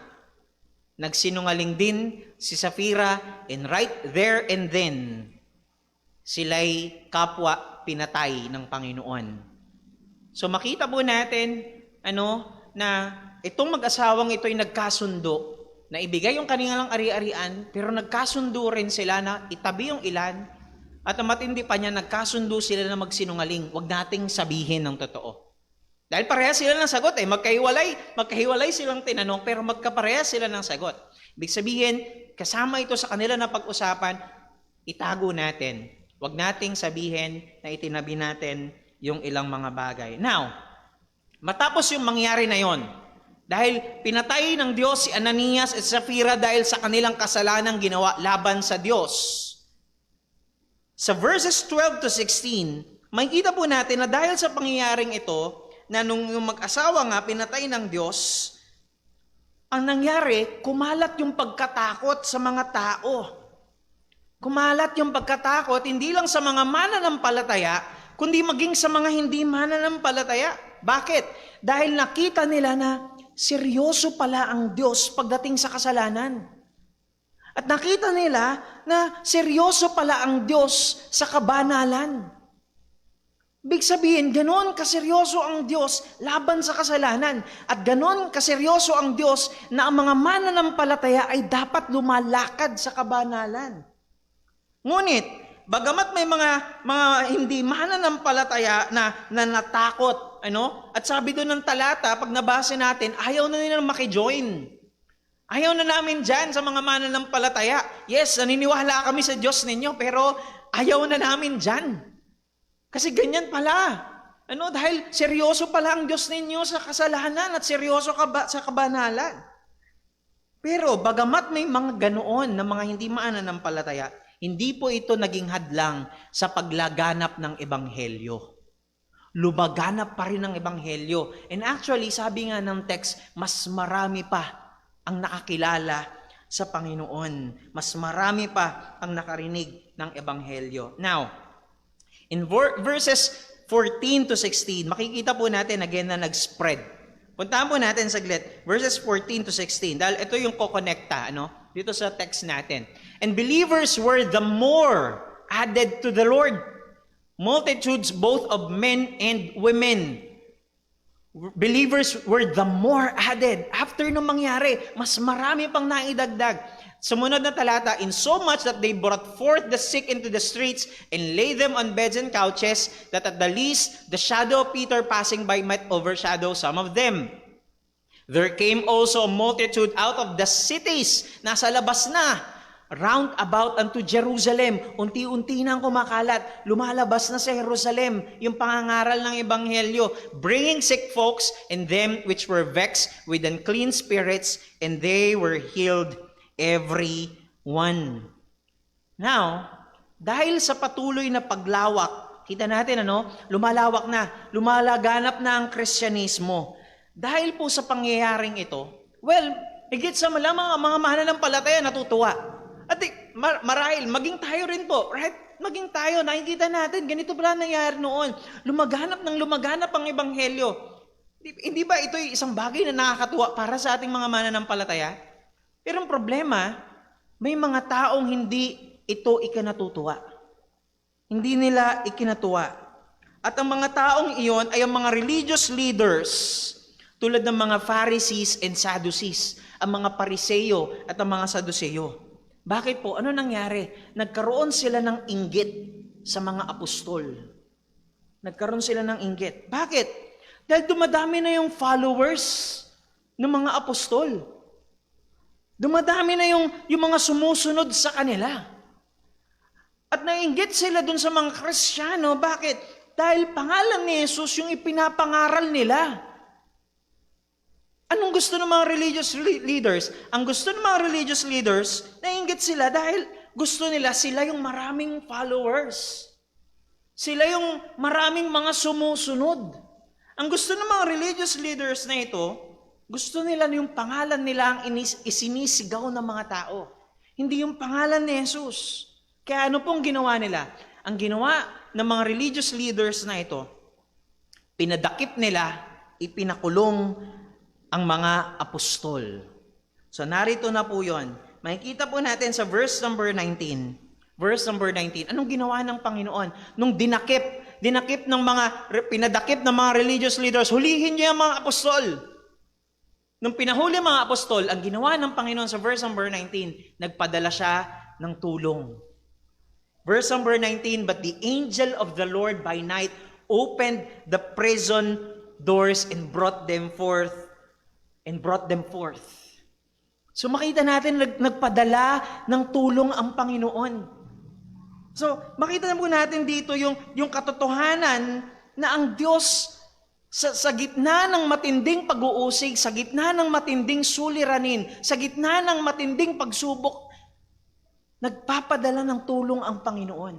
Nagsinungaling din si Safira, and right there and then, sila'y kapwa pinatay ng Panginoon. So makita po natin na itong mag-asawang ito ay nagkasundo na ibigay yung kanilang ari-arian, pero nagkasundo rin sila na itabi yung ilan, at ang matindi pa niya, nagkasundo sila na magsinungaling. Huwag nating sabihin ng totoo. Dahil parehas sila ng sagot magkahiwalay silang tinanong, pero magkaparehas sila ng sagot. Ibig sabihin, kasama ito sa kanila na pag-usapan, itago natin. Huwag nating sabihin na itinabi natin yung ilang mga bagay. Now, matapos yung mangyari na yon, dahil pinatay ng Diyos si Ananias at Safira dahil sa kanilang kasalanang ginawa laban sa Diyos. Sa verses 12 to 16, makikita po natin na dahil sa pangyayaring ito, na nung yung mag-asawa nga pinatay ng Diyos, ang nangyari, kumalat yung pagkatakot sa mga tao. Kumalat yung pagkatakot, hindi lang sa mga mananampalataya, kundi maging sa mga hindi mananampalataya. Bakit? Dahil nakita nila na seryoso pala ang Diyos pagdating sa kasalanan. At nakita nila na seryoso pala ang Diyos sa kabanalan. Big sabihin, ganon kaseryoso ang Diyos laban sa kasalanan. At ganon kaseryoso ang Diyos na ang mga mananampalataya ay dapat lumalakad sa kabanalan. Ngunit, bagamat may mga hindi mananampalataya na natakot, at sabi doon ng talata, pag nabasa natin, ayaw na nilang makijoin. Ayaw na namin dyan sa mga mananampalataya. Yes, naniniwala kami sa Diyos ninyo, pero ayaw na namin dyan. Kasi ganyan pala. Dahil seryoso pala ang Diyos ninyo sa kasalanan at seryoso sa kabanalan. Pero bagamat may mga ganoon na mga hindi mananampalataya, hindi po ito naging hadlang sa paglaganap ng ebanghelyo. Lumaganap pa rin ang ebanghelyo. And actually, sabi nga ng text, mas marami pa ang nakakilala sa Panginoon. Mas marami pa ang nakarinig ng ebanghelyo. Now, in verses 14 to 16, makikita po natin again na nag-spread. Puntahan po natin saglit, verses 14 to 16, dahil ito yung kokonekta, dito sa text natin. And believers were the more added to the Lord, multitudes both of men and women. Believers were the more added. After nung mangyari, mas marami pang naidagdag. Sumunod na talata, in so much that they brought forth the sick into the streets and laid them on beds and couches, that at the least the shadow of Peter passing by might overshadow some of them. There came also a multitude out of the cities, nasa labas na, round about unto Jerusalem. Unti-unti nang kumakalat, lumalabas na sa Jerusalem yung pangangaral ng ebanghelyo, bringing sick folks and them which were vexed with unclean spirits, and they were healed every one. Now, dahil sa patuloy na paglawak, kita natin lumalawak na, lumalaganap na ang Kristyanismo. Dahil po sa pangyayaring ito, higit sa malamang ang mga mananampalataya natutuwa. At marahil, maging tayo rin po, right? Maging tayo, nakikita natin, ganito pala nangyayari noon. Lumaganap ang ebanghelyo. Hindi ba ito'y isang bagay na nakakatuwa para sa ating mga mananampalataya? Pero ang problema, may mga taong hindi ito ikinatutuwa. Hindi nila ikinatuwa. At ang mga taong iyon ay ang mga religious leaders, tulad ng mga Pharisees and Sadducees, ang mga Pariseo at ang mga Saduceo. Bakit po? Ano nangyari? Nagkaroon sila ng inggit sa mga apostol. Nagkaroon sila ng inggit. Bakit? Dahil dumadami na yung followers ng mga apostol. Dumadami na yung mga sumusunod sa kanila. At nainggit sila dun sa mga Kristiyano. Bakit? Dahil pangalan ni Jesus yung ipinapangaral nila. Anong gusto ng mga religious leaders? Ang gusto ng mga religious leaders, nainggit sila dahil gusto nila sila yung maraming followers. Sila yung maraming mga sumusunod. Ang gusto ng mga religious leaders na ito, gusto nila yung pangalan nila ang isinisigaw ng mga tao. Hindi yung pangalan ni Jesus. Kaya ano pong ginawa nila? Ang ginawa ng mga religious leaders na ito, pinadakip nila, ipinakulong ang mga apostol. So narito na po yun. Makikita po natin sa verse number 19. Verse number 19. Anong ginawa ng Panginoon? Nung pinadakip ng mga religious leaders, hulihin niyo yung mga apostol. Nung pinahuli mga apostol, ang ginawa ng Panginoon sa verse number 19, nagpadala siya ng tulong. Verse number 19, but the angel of the Lord by night opened the prison doors and brought them forth. So makita natin, nagpadala ng tulong ang Panginoon. So makita na po natin dito yung katotohanan na ang Diyos sa gitna ng matinding pag-uusig, sa gitna ng matinding suliranin, sa gitna ng matinding pagsubok, nagpapadala ng tulong ang Panginoon.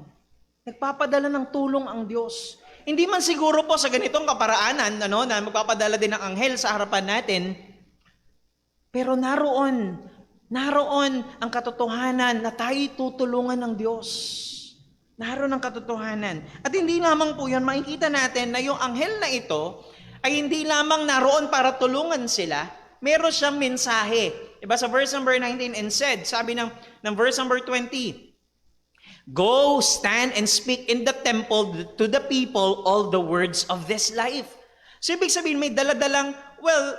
Nagpapadala ng tulong ang Diyos. Hindi man siguro po sa ganitong kaparaanan, na magpapadala din ng anghel sa harapan natin, pero naroon ang katotohanan na tayo tutulungan ng Diyos. Naroon ang katotohanan. At hindi lamang po yan, makikita natin na yung anghel na ito ay hindi lamang naroon para tulungan sila, meron siyang mensahe. Diba sa verse number 19, and said, sabi ng verse number 20, "Go, stand and speak in the temple to the people all the words of this life." So ibig sabihin, may daladalang, well,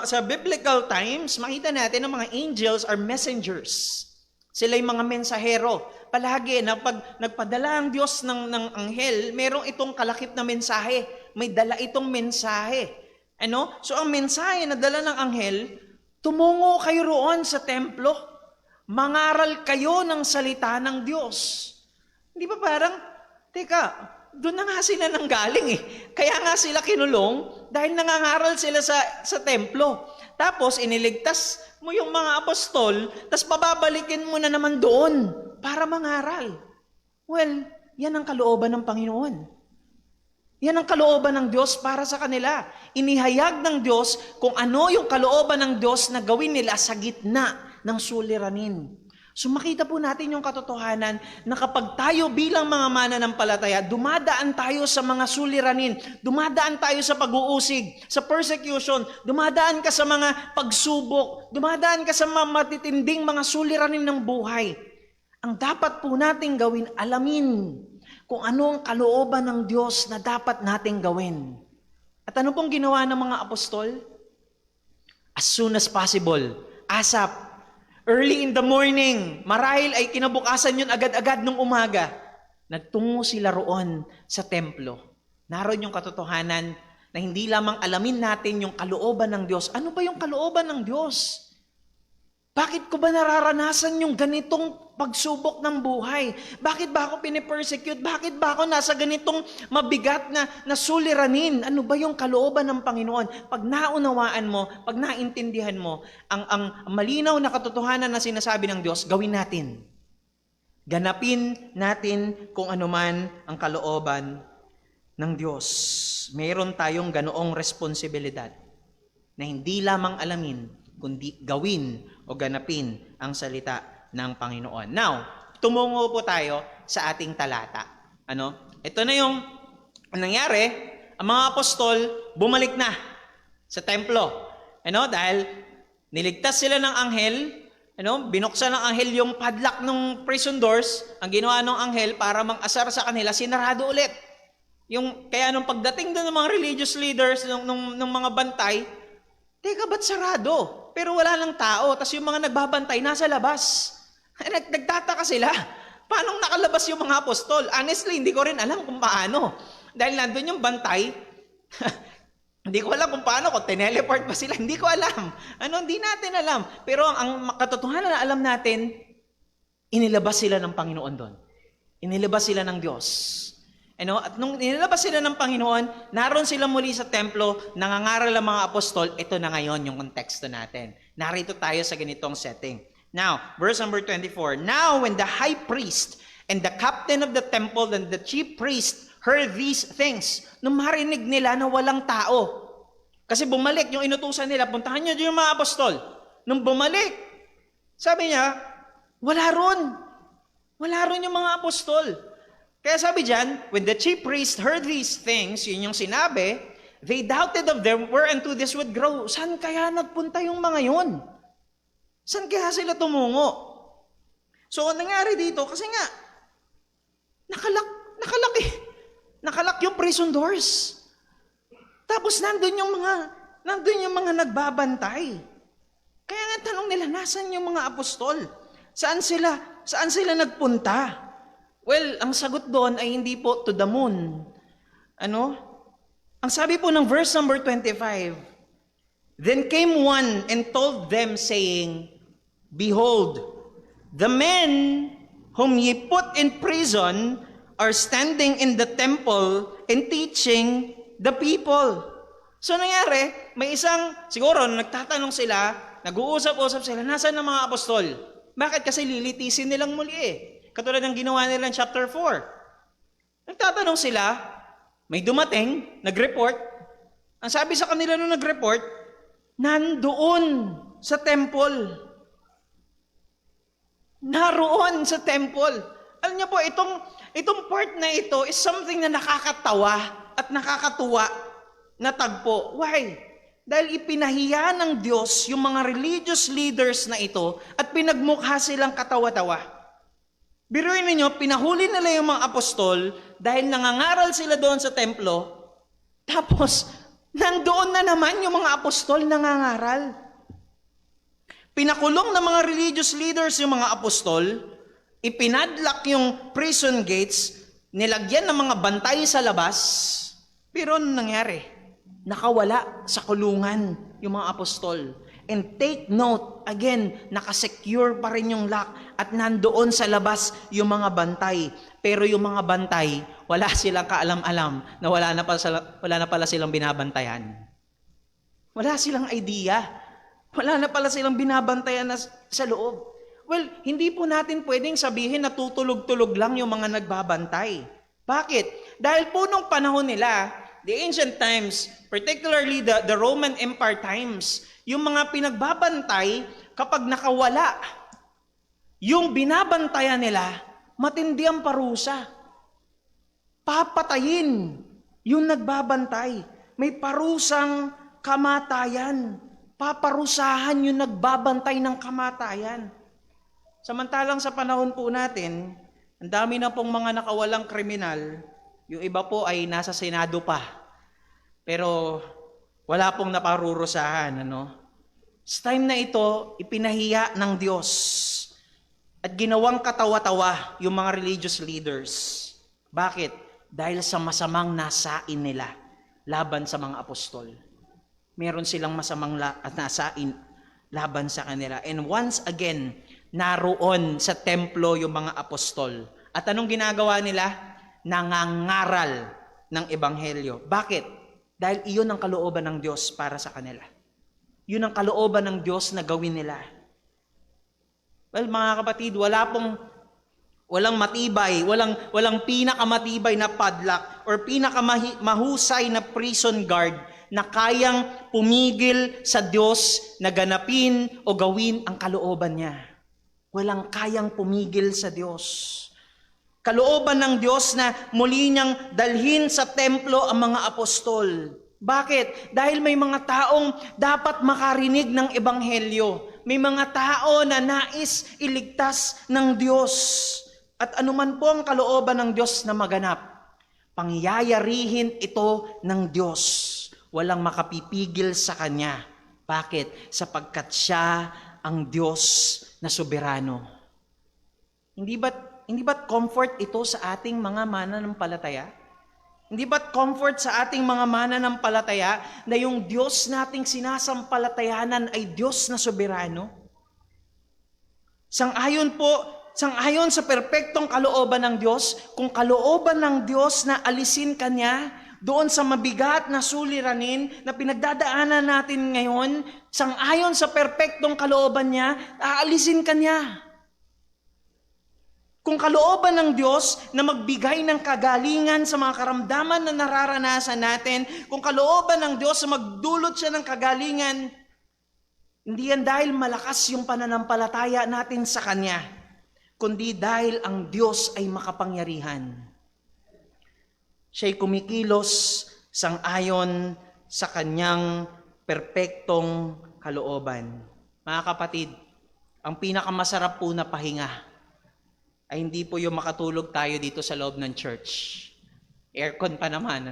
sa biblical times, makita natin na mga angels are messengers. Sila yung mga mensahero. Palagi na pag nagpadala ang Diyos ng anghel, merong itong kalakip na mensahe. May dala itong mensahe. Ano? So ang mensahe na dala ng anghel, tumungo kayo roon sa templo. Mangaral kayo ng salita ng Diyos. Hindi ba parang, teka, doon na nga sila nanggaling eh. Kaya nga sila kinulong dahil nangangaral sila sa templo. Tapos iniligtas mo yung mga apostol, tapos pababalikin mo na naman doon para mangaral. Well, yan ang kalooban ng Panginoon. Yan ang kalooban ng Diyos para sa kanila. Inihayag ng Diyos kung ano yung kalooban ng Diyos na gawin nila sa gitna ng suliranin. So makita po natin yung katotohanan na kapag tayo bilang mga mananampalataya, dumadaan tayo sa mga suliranin, dumadaan tayo sa pag-uusig, sa persecution, dumadaan ka sa mga pagsubok, dumadaan ka sa mga matitinding mga suliranin ng buhay. Ang dapat po nating gawin, alamin kung ano ang kalooban ng Diyos na dapat nating gawin. At ano pong ginawa ng mga apostol? As soon as possible, ASAP, early in the morning, marahil ay kinabukasan yun agad-agad nung umaga, nagtungo sila roon sa templo. Naroon yung katotohanan na hindi lamang alamin natin yung kalooban ng Diyos. Ano ba yung kalooban ng Diyos? Bakit ko ba nararanasan yung ganitong pagsubok ng buhay? Bakit ba ako pinipersecute? Bakit ba ako nasa ganitong mabigat na suliranin? Ano ba yung kalooban ng Panginoon? Pag naunawaan mo, pag naintindihan mo, ang malinaw na katotohanan na sinasabi ng Diyos, gawin natin. Ganapin natin kung ano man ang kalooban ng Diyos. Mayroon tayong ganoong responsibilidad na hindi lamang alamin, kundi gawin o ganapin ang salita ng Panginoon. Now, tumungo po tayo sa ating talata. Ano? Ito na yung nangyari, ang mga apostol bumalik na sa templo. Ano? Dahil niligtas sila ng anghel, ano? Binuksan ng anghel yung padlock ng prison doors, ang ginawa ng anghel para mang-asar sa kanila, sinarado ulit. Kaya nung pagdating doon ng mga religious leaders, ng mga bantay, teka, ba't sarado? Pero wala lang tao. Tapos yung mga nagbabantay, nasa labas. Nagtataka sila. Paano nakalabas yung mga apostol? Honestly, hindi ko rin alam kung paano. Dahil nandun yung bantay, hindi ko alam kung paano, kung tineleport ba sila, hindi ko alam. Hindi natin alam. Pero ang katotohanan na alam natin, inilabas sila ng Panginoon doon. Inilabas sila ng Diyos. At nung inilabas sila ng Panginoon, naroon sila muli sa templo, nangangaral ang mga apostol. Ito na ngayon yung konteksto natin. Narito tayo sa ganitong setting. Now, verse number 24. Now, when the high priest and the captain of the temple and the chief priest heard these things, nung marinig nila na walang tao, kasi bumalik yung inutusan nila, puntahan nyo yung mga apostol. Nung bumalik, sabi niya, wala ron. Wala ron yung mga apostol. Kaya sabi dyan, when the chief priest heard these things, yun yung sinabi, they doubted of them whereunto this would grow. Saan kaya nagpunta yung mga yun? Saan kaya sila tumungo? So, ang nangyari dito, kasi nga, nakalak yung prison doors. Tapos nandun yung mga nagbabantay. Kaya nga tanong nila, nasan yung mga apostol? Saan sila nagpunta? Well, ang sagot doon ay hindi po to the moon. Ang sabi po ng verse number 25, then came one and told them, saying, behold, the men whom ye put in prison are standing in the temple and teaching the people. So nangyari, may siguro nagtatanong sila, nag-uusap-usap sila, nasaan ang mga apostol? Bakit? Kasi lilitisin nilang muli eh. Katulad ng ginawa nila in chapter 4. Nagtatanong sila, may dumating, nag-report. Ang sabi sa kanila nung nag-report, nandoon sa temple. Naroon sa temple. Alam niyo po, itong part na ito is something na nakakatawa at nakakatuwa na tagpo. Why? Dahil ipinahiya ng Diyos yung mga religious leaders na ito at pinagmukha silang katawa-tawa. Biruin ninyo, pinahuli nila yung mga apostol dahil nangangaral sila doon sa templo, tapos nandoon na naman yung mga apostol nangangaral. Pinakulong ng mga religious leaders yung mga apostol, ipinadlock yung prison gates, nilagyan ng mga bantay sa labas, pero ano nangyari? Nakawala sa kulungan yung mga apostol. And take note, again, nakasecure pa rin yung lock at nandoon sa labas yung mga bantay. Pero yung mga bantay, wala silang kaalam-alam na wala na pala silang binabantayan. Wala silang idea. Wala na pala silang binabantayan na sa loob. Well, hindi po natin pwedeng sabihin na tutulog-tulog lang yung mga nagbabantay. Bakit? Dahil po nung panahon nila, the ancient times, particularly the Roman Empire times, yung mga pinagbabantay, kapag nakawala, yung binabantayan nila, matindi ang parusa. Papatayin yung nagbabantay. May parusang kamatayan. Paparusahan yung nagbabantay ng kamatayan. Samantalang sa panahon po natin, ang dami na pong mga nakawalang kriminal, yung iba po ay nasa Senado pa. Pero wala pong naparurusahan. Sa time na ito, ipinahiya ng Diyos at ginawang katawa-tawa yung mga religious leaders. Bakit? Dahil sa masamang nasain nila laban sa mga apostol. Meron silang masamang nasain laban sa kanila. And once again, naroon sa templo yung mga apostol. At anong ginagawa nila? Nangangaral ng ebanghelyo. Bakit? Dahil iyon ang kalooban ng Diyos para sa kanila. Yun ang kalooban ng Diyos na gawin nila. Well, mga kapatid, walang matibay, walang pinakamatibay na padlock or pinakamahusay na prison guard na kayang pumigil sa Diyos na ganapin o gawin ang kalooban niya. Walang kayang pumigil sa Diyos. Kalooban ng Diyos na muli niyang dalhin sa templo ang mga apostol. Bakit? Dahil may mga taong dapat makarinig ng ebanghelyo. May mga tao na nais iligtas ng Diyos. At anuman po ang kalooban ng Diyos na maganap, pangyayarihin ito ng Diyos. Walang makapipigil sa Kanya. Bakit? Sapagkat Siya ang Diyos na soberano. Hindi ba't comfort ito sa ating mga mananampalataya? Hindi ba't comfort sa ating mga mananampalataya na yung Diyos nating sinasampalatayanan ay Diyos na soberano? Sang-ayon sa perpektong kalooban ng Diyos, kung kalooban ng Diyos na alisin Kanya doon sa mabigat na suliranin na pinagdadaanan natin ngayon, sang-ayon sa perpektong kalooban niya, aalisin Kanya. Kung kalooban ng Diyos na magbigay ng kagalingan sa mga karamdaman na nararanasan natin, kung kalooban ng Diyos na magdulot siya ng kagalingan, hindi yan dahil malakas yung pananampalataya natin sa Kanya, kundi dahil ang Diyos ay makapangyarihan. Siya'y kumikilos sang-ayon sa Kanyang perpektong kalooban. Mga kapatid, ang pinakamasarap po na pahinga ay hindi po yung makatulog tayo dito sa loob ng church. Aircon pa naman,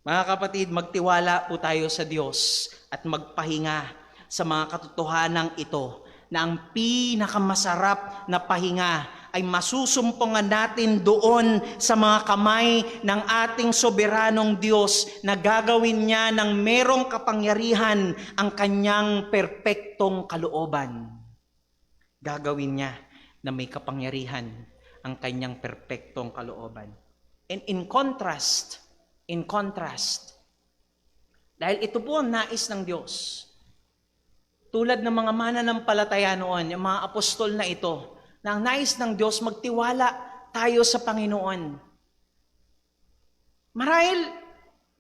Mga kapatid, magtiwala po tayo sa Diyos at magpahinga sa mga katotohanang ito na ang pinakamasarap na pahinga ay masusumpungan natin doon sa mga kamay ng ating soberanong Diyos na gagawin niya ng merong kapangyarihan ang Kanyang perpektong kalooban. Gagawin niya na may kapangyarihan ang Kanyang perpektong kalooban. And in contrast, dahil ito po ang nais ng Diyos, tulad ng mga mananampalataya noon, yung mga apostol na ito, na ang nais ng Diyos, magtiwala tayo sa Panginoon. Marahil,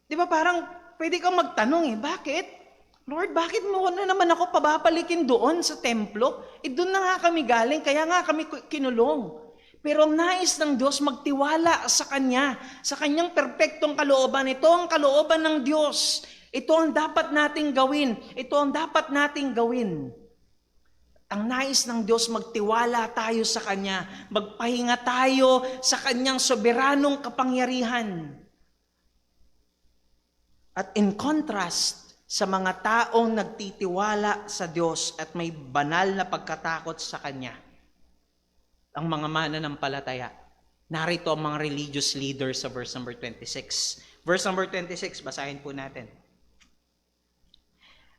di ba parang pwede kang magtanong bakit? Lord, bakit mo na naman ako pababalikin doon sa templo? Doon na nga kami galing, kaya nga kami kinulong. Pero ang nais ng Diyos, magtiwala sa Kanya, sa Kanyang perpektong kalooban. Ito ang kalooban ng Diyos. Ito ang dapat nating gawin. Ito ang dapat nating gawin. Ang nais ng Diyos, magtiwala tayo sa Kanya. Magpahinga tayo sa Kanyang soberanong kapangyarihan. At in contrast, sa mga taong nagtitiwala sa Diyos at may banal na pagkatakot sa Kanya, ang mga mananampalataya. Narito ang mga religious leaders sa verse number 26. Verse number 26, basahin po natin.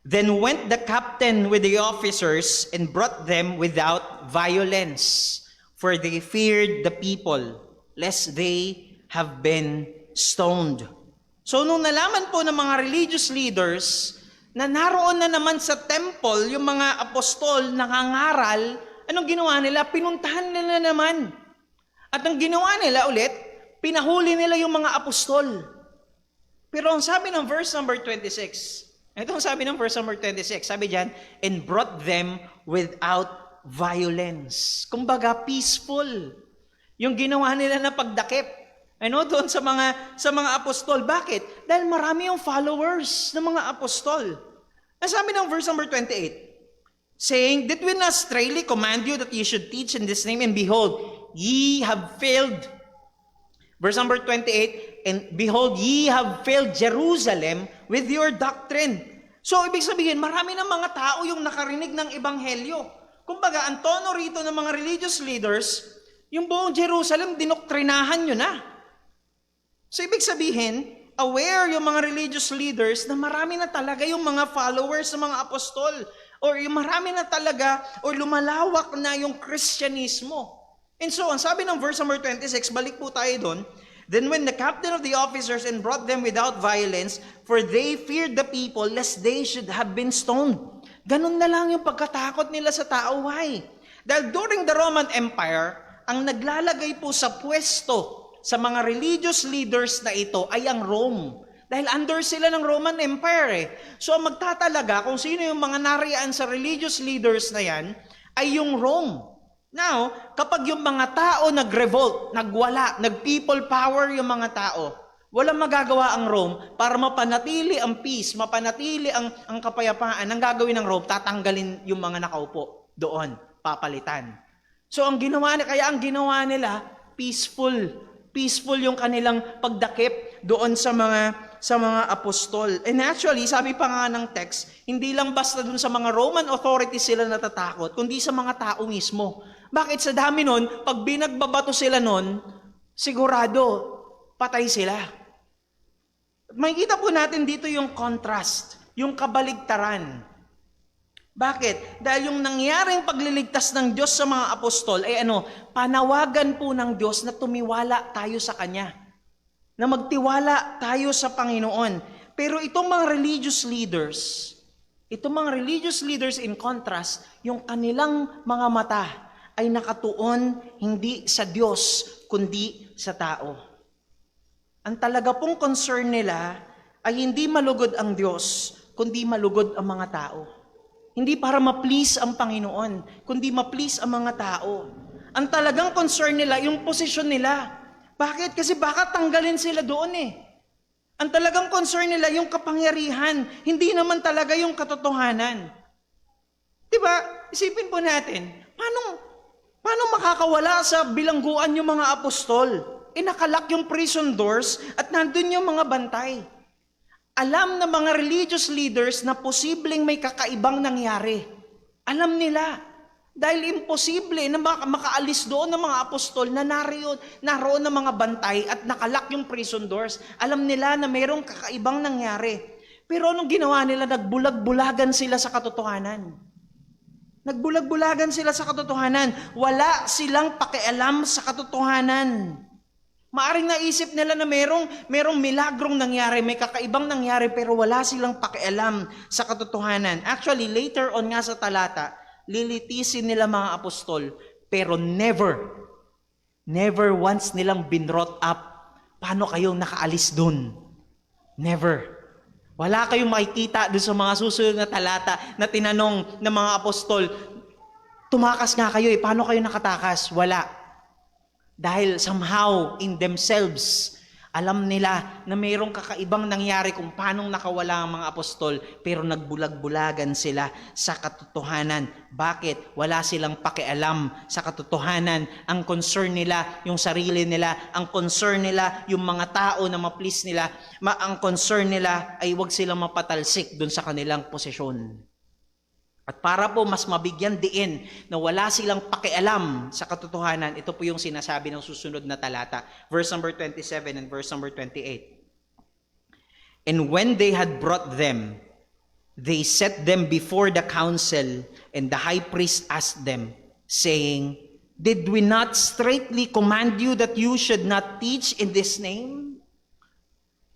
Then went the captain with the officers and brought them without violence, for they feared the people, lest they have been stoned. So nung nalaman po ng mga religious leaders na naroon na naman sa temple yung mga apostol nangangaral, anong ginawa nila? Pinuntahan nila naman. At ang ginawa nila ulit, pinahuli nila yung mga apostol. Pero ang sabi ng verse number 26, ito ang sabi ng verse number 26, sabi diyan, and brought them without violence. Kumbaga, peaceful. Yung ginawa nila na pagdakip. Doon sa mga apostol. Bakit? Dahil marami yung followers ng mga apostol. Ang sabi ng verse number 28, saying, did we not straightly command you that ye should teach in this name? And behold, ye have failed. Verse number 28, and behold, ye have failed Jerusalem with your doctrine. So, ibig sabihin, marami ng mga tao yung nakarinig ng ebanghelyo. Kumbaga, ang tono rito ng mga religious leaders, yung buong Jerusalem, dinoktrinahan nyo na. So, ibig sabihin, aware yung mga religious leaders na marami na talaga yung mga followers ng mga apostol. Or yung marami na talaga, or lumalawak na yung Kristyanismo. And so, ang sabi ng verse number 26, balik po tayo doon. Then when the captain of the officers and brought them without violence, for they feared the people, lest they should have been stoned. Ganun na lang yung pagkatakot nila sa tao. Why? Dahil during the Roman Empire, ang naglalagay po sa pwesto sa mga religious leaders na ito ay ang Rome. Dahil under sila ng Roman Empire So magtatalaga kung sino yung mga nariyan sa religious leaders na yan ay yung Rome. Now, kapag yung mga tao nag-revolt, nagwala, nag-people power yung mga tao, walang magagawa ang Rome para mapanatili ang peace, mapanatili ang kapayapaan. Ang gagawin ng Rome, tatanggalin yung mga nakaupo doon, papalitan. So ang ginawa nila, peaceful yung kanilang pagdakip doon sa mga apostol. And actually, sabi pa nga ng text, hindi lang basta doon sa mga Roman authorities sila natatakot, kundi sa mga tao mismo. Bakit? Sa dami nun, pag binagbabato sila nun, sigurado, patay sila. Makikita po natin dito yung contrast, yung kabaligtaran. Bakit? Dahil yung nangyaring pagliligtas ng Diyos sa mga apostol ay panawagan po ng Diyos na tumiwala tayo sa Kanya. Na magtiwala tayo sa Panginoon. Pero itong mga religious leaders in contrast, yung kanilang mga mata ay nakatuon hindi sa Diyos, kundi sa tao. Ang talaga pong concern nila ay hindi malugod ang Diyos, kundi malugod ang mga tao. Hindi para ma-please ang Panginoon, kundi ma-please ang mga tao. Ang talagang concern nila, yung posisyon nila. Bakit? Kasi baka tanggalin sila doon Ang talagang concern nila, yung kapangyarihan, hindi naman talaga yung katotohanan. Diba? Isipin po natin, paano makakawala sa bilangguan yung mga apostol? Nakalak yung prison doors at nandun yung mga bantay. Alam ng mga religious leaders na posibleng may kakaibang nangyari. Alam nila. Dahil imposible na makaalis doon ng mga apostol na naroon ng mga bantay at nakalak yung prison doors. Alam nila na mayroong kakaibang nangyari. Pero anong ginawa nila? Nagbulag-bulagan sila sa katotohanan. Nagbulag-bulagan sila sa katotohanan. Wala silang pakialam sa katotohanan. Maaring naisip nila na merong milagrong nangyari, may kakaibang nangyari, pero wala silang pakialam sa katotohanan. Actually, later on nga sa talata, lilitisin nila mga apostol, pero never once nilang binrot up, paano kayong nakaalis dun? Never. Wala kayong makikita doon sa mga susunod na talata na tinanong ng mga apostol, tumakas nga kayo paano kayo nakatakas? Wala. Dahil somehow in themselves, alam nila na mayroong kakaibang nangyari kung paano nakawala ang mga apostol, pero nagbulag-bulagan sila sa katotohanan. Bakit? Wala silang pakialam sa katotohanan. Ang concern nila, yung sarili nila. Ang concern nila, yung mga tao na ma-please nila. Ang concern nila ay wag silang mapatalsik dun sa kanilang posisyon. At para po mas mabigyan diin na wala silang pakialam sa katotohanan, ito po yung sinasabi ng susunod na talata. Verse number 27 and verse number 28. And when they had brought them, they set them before the council, and the high priest asked them, saying, Did we not straitly command you that you should not teach in this name?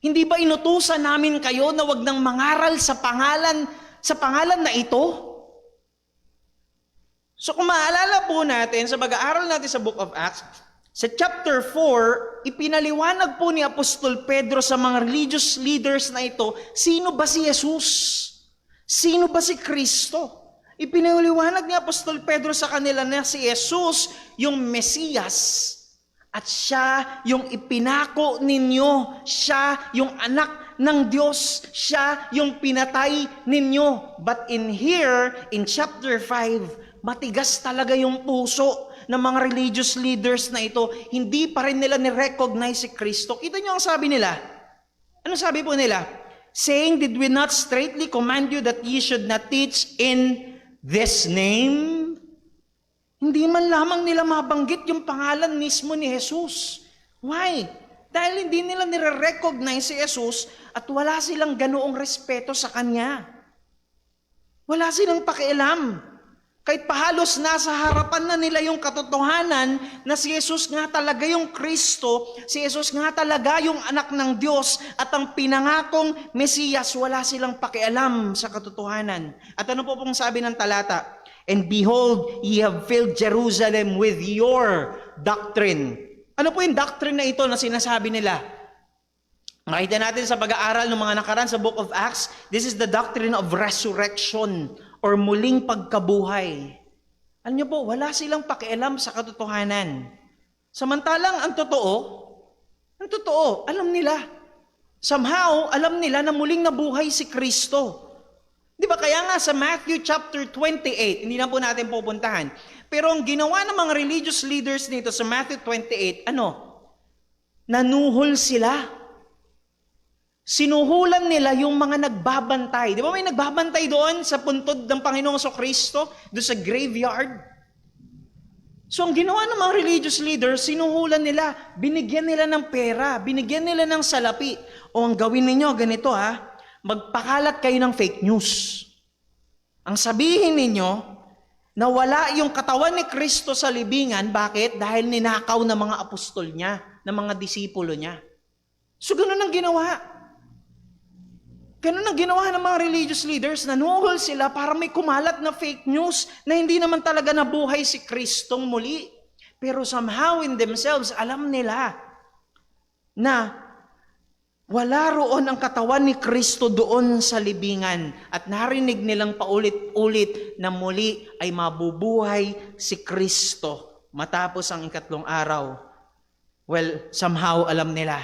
Hindi ba inutusan namin kayo na wag nang mangaral sa pangalan na ito? So kung maalala po natin sa pag-aaral natin sa Book of Acts, sa chapter 4, ipinaliwanag po ni Apostol Pedro sa mga religious leaders na ito, sino ba si Jesus? Sino ba si Kristo? Ipinaliwanag ni Apostol Pedro sa kanila na si Jesus yung Mesiyas at siya yung ipinako ninyo, siya yung anak ng Diyos, siya yung pinatay ninyo. But in here, in chapter 5, matigas talaga yung puso ng mga religious leaders na ito. Hindi pa rin nila ni-recognize si Kristo. Kita niyo ang sabi nila. Ano sabi po nila? Saying, did we not straitly command you that ye should not teach in this name? Hindi man lamang nila mabanggit yung pangalan mismo ni Jesus. Why? Dahil hindi nila nire-recognize si Jesus at wala silang ganoong respeto sa Kanya. Wala silang pakialam. Kahit pahalos nasa harapan na nila yung katotohanan na si Jesus nga talaga yung Kristo, si Jesus nga talaga yung anak ng Diyos at ang pinangakong Mesiyas, wala silang pakialam sa katotohanan. At ano po pong sabi ng talata? And behold, ye have filled Jerusalem with your doctrine. Ano po yung doctrine na ito na sinasabi nila? Makita natin sa pag-aaral ng mga nakaraan sa Book of Acts, this is the doctrine of resurrection or muling pagkabuhay. Alam niyo po, wala silang pakialam sa katotohanan. Samantalang ang totoo, alam nila. Somehow, alam nila na muling nabuhay si Kristo. Di ba kaya nga sa Matthew chapter 28, hindi na po natin pupuntahan, pero ang ginawa ng mga religious leaders nito sa Matthew 28, nanuhol sila. Sinuhulan nila yung mga nagbabantay. Di ba may nagbabantay doon sa puntod ng Panginoong Kristo, doon sa graveyard? So ang ginawa ng mga religious leaders, sinuhulan nila, binigyan nila ng pera, binigyan nila ng salapi. O ang gawin ninyo, ganito magpakalat kayo ng fake news. Ang sabihin ninyo, na wala yung katawan ni Kristo sa libingan, bakit? Dahil ninakaw ng mga apostol niya, ng mga disipulo niya. So ganun ang ginawa. Ganun ang ginawa ng mga religious leaders, nanuhol sila para may kumalat na fake news na hindi naman talaga nabuhay si Kristong muli. Pero somehow in themselves, alam nila na wala roon ang katawan ni Kristo doon sa libingan at narinig nilang paulit-ulit na muli ay mabubuhay si Kristo matapos ang ikatlong araw. Well, somehow alam nila,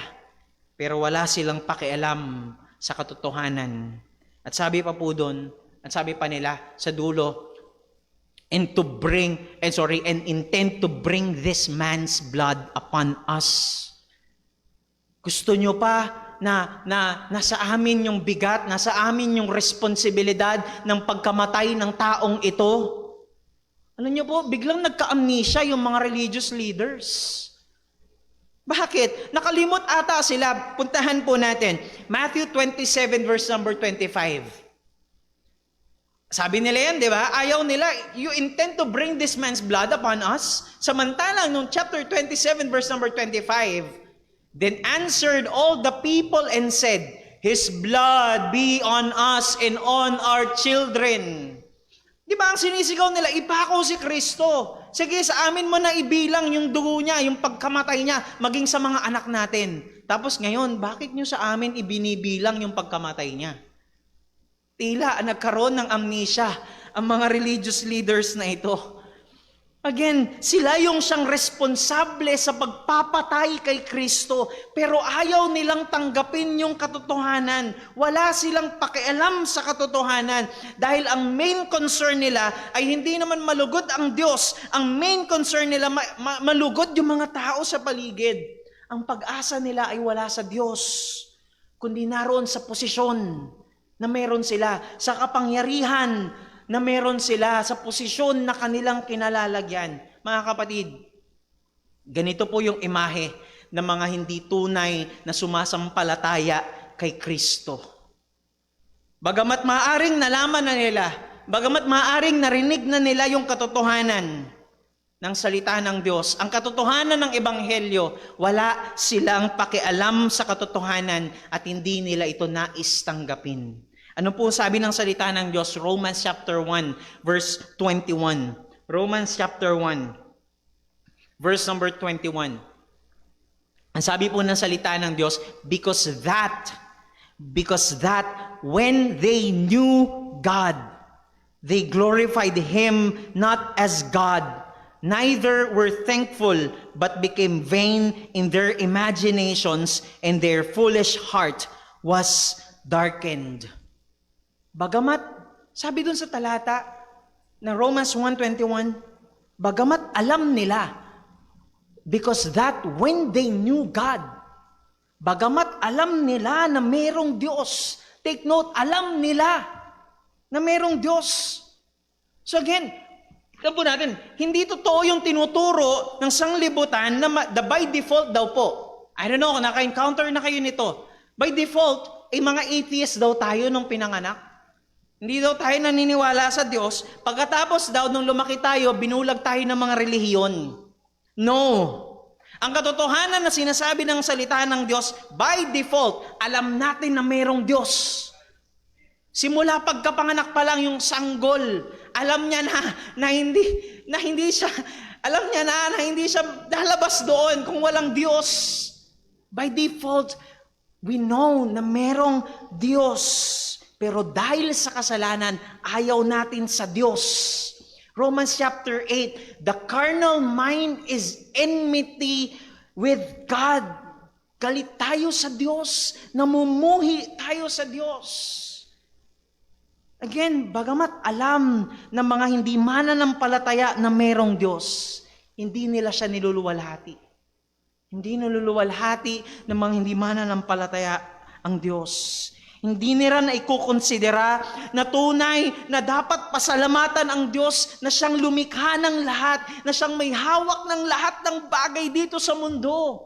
pero wala silang pakialam sa katotohanan. At sabi pa po doon, at sabi pa nila sa dulo, and intend to bring this man's blood upon us. Gusto nyo pa na nasa amin yung bigat, nasa amin yung responsibilidad ng pagkamatay ng taong ito? Alam nyo po, biglang nagka-amnesia yung mga religious leaders. Bakit? Nakalimot ata sila. Puntahan po natin. Matthew 27 verse number 25. Sabi nila yan, di ba? Ayaw nila, you intend to bring this man's blood upon us? Samantalang nung chapter 27 verse number 25, then answered all the people and said, His blood be on us and on our children. Di ba ang sinisigaw nila, ipako si Kristo. Sige, sa amin mo na ibilang yung dugo niya, yung pagkamatay niya, maging sa mga anak natin. Tapos ngayon, bakit nyo sa amin ibinibilang yung pagkamatay niya? Tila nagkaroon ng amnesia ang mga religious leaders na ito. Again, sila yung siyang responsable sa pagpapatay kay Kristo, pero ayaw nilang tanggapin yung katotohanan. Wala silang pakialam sa katotohanan dahil ang main concern nila ay hindi naman malugod ang Diyos. Ang main concern nila, malugod yung mga tao sa paligid. Ang pag-asa nila ay wala sa Diyos, kundi naroon sa posisyon na meron sila, sa kapangyarihan na meron sila, sa posisyon na kanilang kinalalagyan. Mga kapatid, ganito po yung imahe ng mga hindi tunay na sumasampalataya kay Kristo. Bagamat maaring nalaman na nila, bagamat maaring narinig na nila yung katotohanan ng salita ng Diyos, ang katotohanan ng Ebanghelyo, wala silang pakialam sa katotohanan at hindi nila ito nais tanggapin. Ano po sabi ng salita ng Diyos? Romans chapter 1, verse 21. Romans chapter 1, verse number 21. Ang sabi po ng salita ng Diyos, because that when they knew God, they glorified Him not as God, neither were thankful, but became vain in their imaginations, and their foolish heart was darkened. Bagamat, sabi dun sa talata ng Romans 1:21, bagamat alam nila, because that when they knew God, bagamat alam nila na merong Diyos, take note, alam nila na merong Diyos. So again, tignan po natin, hindi totoo yung tinuturo ng sanglibutan na by default daw po. I don't know, naka-encounter na kayo nito. By default, mga atheist daw tayo nung pinanganak. Hindi daw tayo naniniwala sa Diyos. Pagkatapos daw, nung lumaki tayo, binulag tayo ng mga relihiyon. No. Ang katotohanan na sinasabi ng salita ng Diyos, by default, alam natin na mayroong Diyos. Simula pagkapanganak pa lang yung sanggol, alam niya na hindi siya, alam niya na hindi siya lalabas doon kung walang Diyos. By default, we know na mayroong Diyos. Pero dahil sa kasalanan, ayaw natin sa Diyos. Romans chapter 8, the carnal mind is enmity with God. Galit tayo sa Diyos, namumuhi tayo sa Diyos. Again, bagamat alam ng mga hindi mananampalataya na merong Diyos, hindi nila siya niluluwalhati. Hindi niluluwalhati ng mga hindi mananampalataya ang Diyos. Hindi nila na ikukonsidera na tunay na dapat pasalamatan ang Diyos na siyang lumikha ng lahat, na siyang may hawak ng lahat ng bagay dito sa mundo.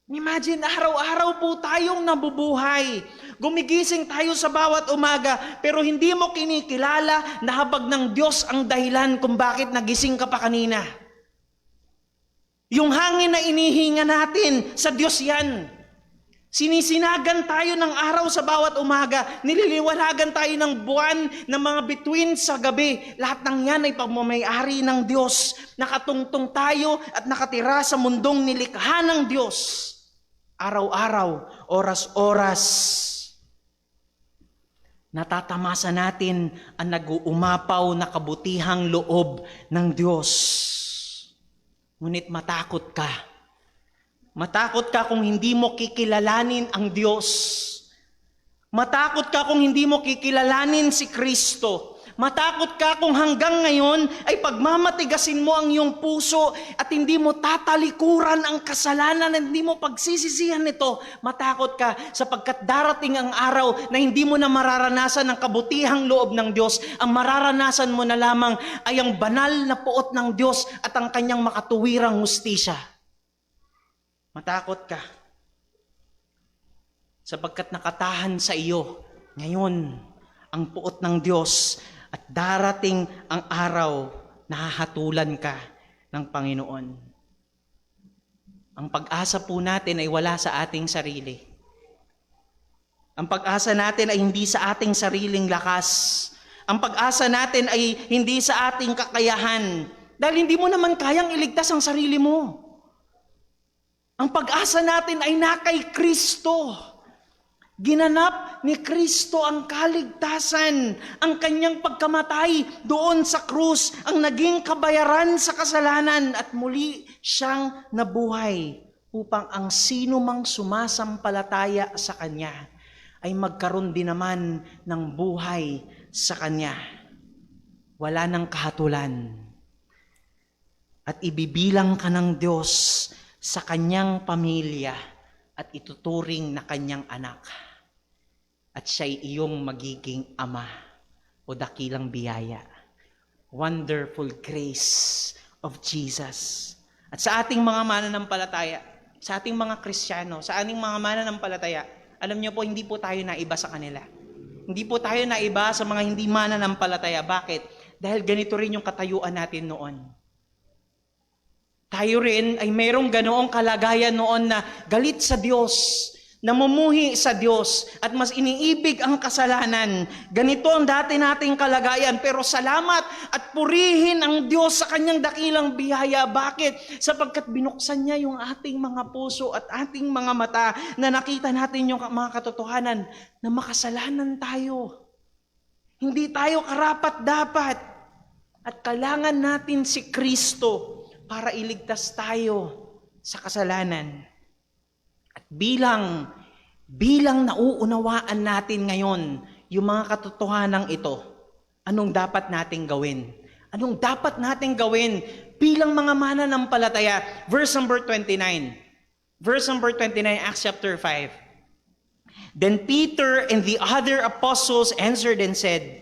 Imagine, araw-araw po tayong nabubuhay. Gumigising tayo sa bawat umaga, pero hindi mo kinikilala na habag ng Diyos ang dahilan kung bakit nagising ka pa kanina. Yung hangin na inihinga natin, sa Diyos yan. Sinisinagan tayo ng araw sa bawat umaga. Nililiwanagan tayo ng buwan ng mga bituin sa gabi. Lahat ng yan ay pagmamayari ng Diyos. Nakatungtong tayo at nakatira sa mundong nilikha ng Diyos. Araw-araw, oras-oras. Natatamasa natin ang nag-uumapaw na kabutihang loob ng Diyos. Ngunit matakot ka. Matakot ka kung hindi mo kikilalanin ang Diyos. Matakot ka kung hindi mo kikilalanin si Kristo. Matakot ka kung hanggang ngayon ay pagmamatigasin mo ang iyong puso at hindi mo tatalikuran ang kasalanan at hindi mo pagsisisihan nito. Matakot ka sapagkat darating ang araw na hindi mo na mararanasan ang kabutihang loob ng Diyos. Ang mararanasan mo na lamang ay ang banal na puot ng Diyos at ang kanyang makatuwirang hustisya. Matakot ka sapagkat nakatahan sa iyo ngayon ang puot ng Diyos at darating ang araw na hahatulan ka ng Panginoon. Ang pag-asa po natin ay wala sa ating sarili. Ang pag-asa natin ay hindi sa ating sariling lakas. Ang pag-asa natin ay hindi sa ating kakayahan. Dahil hindi mo naman kayang iligtas ang sarili mo. Ang pag-asa natin ay na kay Kristo. Ginanap ni Kristo ang kaligtasan, ang kanyang pagkamatay doon sa krus, ang naging kabayaran sa kasalanan at muli siyang nabuhay upang ang sino mang sumasampalataya sa kanya ay magkaroon din naman ng buhay sa kanya. Wala nang kahatulan. At ibibilang ka ng Diyos sa kanyang pamilya at ituturing na kanyang anak. At siya'y iyong magiging ama o dakilang biyaya. Wonderful grace of Jesus. At sa ating mga mananampalataya, sa ating mga Kristiyano, sa ating mga mananampalataya, alam niyo po, hindi po tayo naiba sa kanila. Hindi po tayo naiba sa mga hindi mananampalataya. Bakit? Dahil ganito rin yung katayuan natin noon. Tayo rin ay mayroong ganoong kalagayan noon na galit sa Diyos, namumuhi sa Diyos, at mas iniibig ang kasalanan. Ganito ang dati nating kalagayan, pero salamat at purihin ang Diyos sa kanyang dakilang biyaya. Bakit? Sapagkat binuksan niya yung ating mga puso at ating mga mata na nakita natin yung mga katotohanan na makasalanan tayo. Hindi tayo karapat-dapat. At kailangan natin si Kristo para iligtas tayo sa kasalanan. At bilang nauunawaan natin ngayon yung mga katotohanan ito, anong dapat nating gawin? Anong dapat nating gawin bilang mga mananampalataya? Verse number 29. Verse number 29, Acts chapter 5. Then Peter and the other apostles answered and said,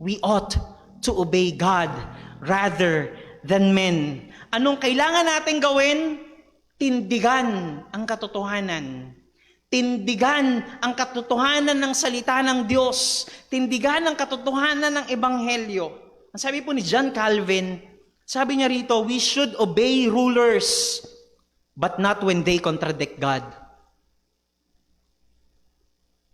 "We ought to obey God rather than men." Anong kailangan natin gawin? Tindigan ang katotohanan. Tindigan ang katotohanan ng salita ng Diyos. Tindigan ang katotohanan ng Ebanghelyo. Ang sabi po ni John Calvin, sabi niya rito, we should obey rulers, but not when they contradict God.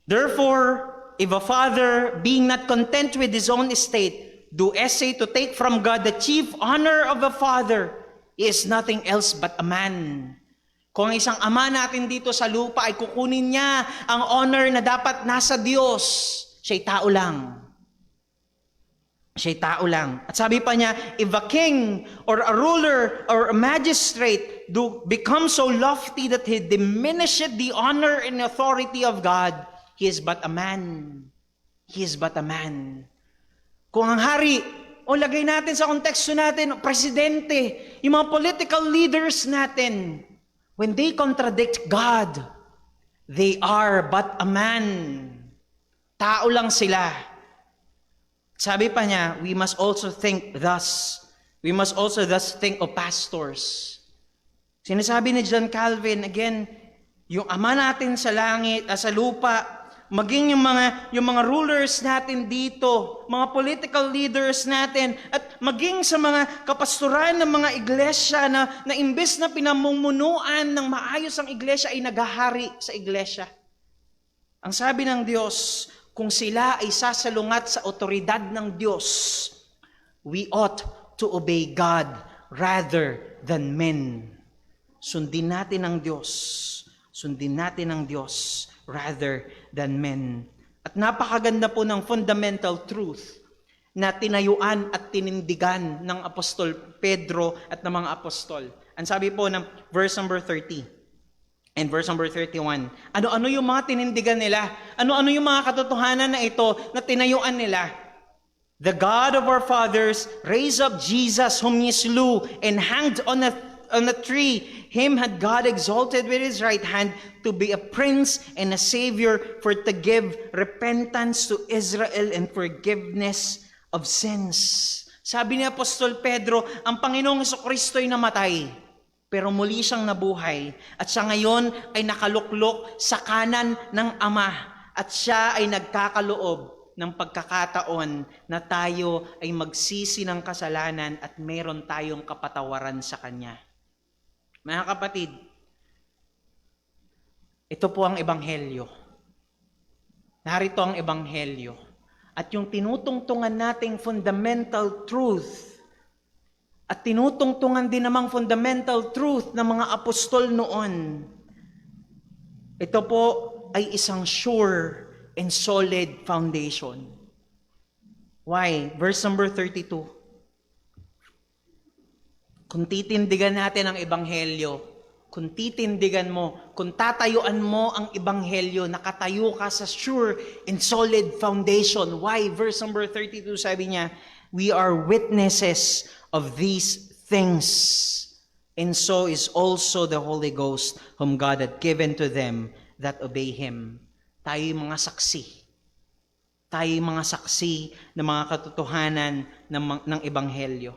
Therefore, if a father, being not content with his own estate, do essay to take from God the chief honor of a father, is nothing else but a man. Kung isang ama natin dito sa lupa ay kukunin niya ang honor na dapat nasa Diyos, siya'y tao lang. Siya'y tao lang. At sabi pa niya, if a king or a ruler or a magistrate do become so lofty that he diminisheth the honor and authority of God, he is but a man. He is but a man. Kung ang hari, o lagay natin sa konteksto natin, presidente, yung mga political leaders natin, when they contradict God, they are but a man. Tao lang sila. Sabi pa niya, we must also think thus. We must also thus think of pastors. Sinasabi ni John Calvin, again, yung ama natin sa langit, sa lupa, maging yung mga rulers natin dito, mga political leaders natin, at maging sa mga kapastoran ng mga iglesia na imbes na pinamumunuan ng maayos ang iglesia ay naghahari sa iglesia. Ang sabi ng Diyos, kung sila ay sasalungat sa otoridad ng Diyos, we ought to obey God rather than men. Sundin natin ang Diyos. Sundin natin ang Diyos rather than men. At napakaganda po ng fundamental truth na tinayuan at tinindigan ng Apostol Pedro at ng mga apostol. Ang sabi po ng verse number 30 and verse number 31. Ano-ano yung mga tinindigan nila? Ano-ano yung mga katotohanan na ito na tinayuan nila? The God of our fathers raised up Jesus whom ye slew and hanged on a tree. Him had God exalted with his right hand to be a prince and a savior, for to give repentance to Israel and forgiveness of sins. Sabi ni Apostol Pedro, ang Panginoong Jesucristo ay namatay, pero muli siyang nabuhay. At siya ngayon ay nakaluklok sa kanan ng Ama. At siya ay nagkakaloob ng pagkakataon na tayo ay magsisi ng kasalanan at meron tayong kapatawaran sa Kanya. Mga kapatid, ito po ang Ebanghelyo. Narito ang Ebanghelyo. At yung tinutungtungan nating fundamental truth, at tinutungtungan din namang fundamental truth ng mga apostol noon, ito po ay isang sure and solid foundation. Why? Verse number 32. Kung titindigan natin ang ebanghelyo, kung titindigan mo, kung tatayuan mo ang ebanghelyo, nakatayo ka sa sure and solid foundation. Why? Verse number 32, sabi niya, we are witnesses of these things. And so is also the Holy Ghost whom God had given to them that obey Him. Tayo mga saksi. Tayo mga saksi ng mga katotohanan ng ebanghelyo.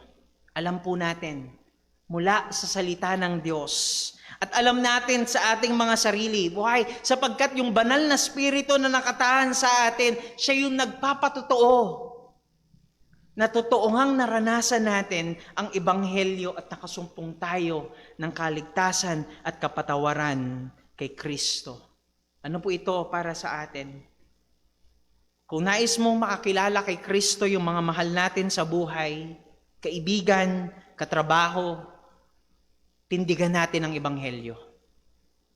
Alam po natin, mula sa salita ng Diyos. At alam natin sa ating mga sarili. Why? Sapagkat yung banal na spirito na nakatahan sa atin, siya yung nagpapatotoo. Na totoohang naranasan natin ang ebanghelyo at nakasumpong tayo ng kaligtasan at kapatawaran kay Kristo. Ano po ito para sa atin? Kung nais mong makakilala kay Kristo yung mga mahal natin sa buhay, kaibigan, katrabaho, tindigan natin ang ebanghelyo.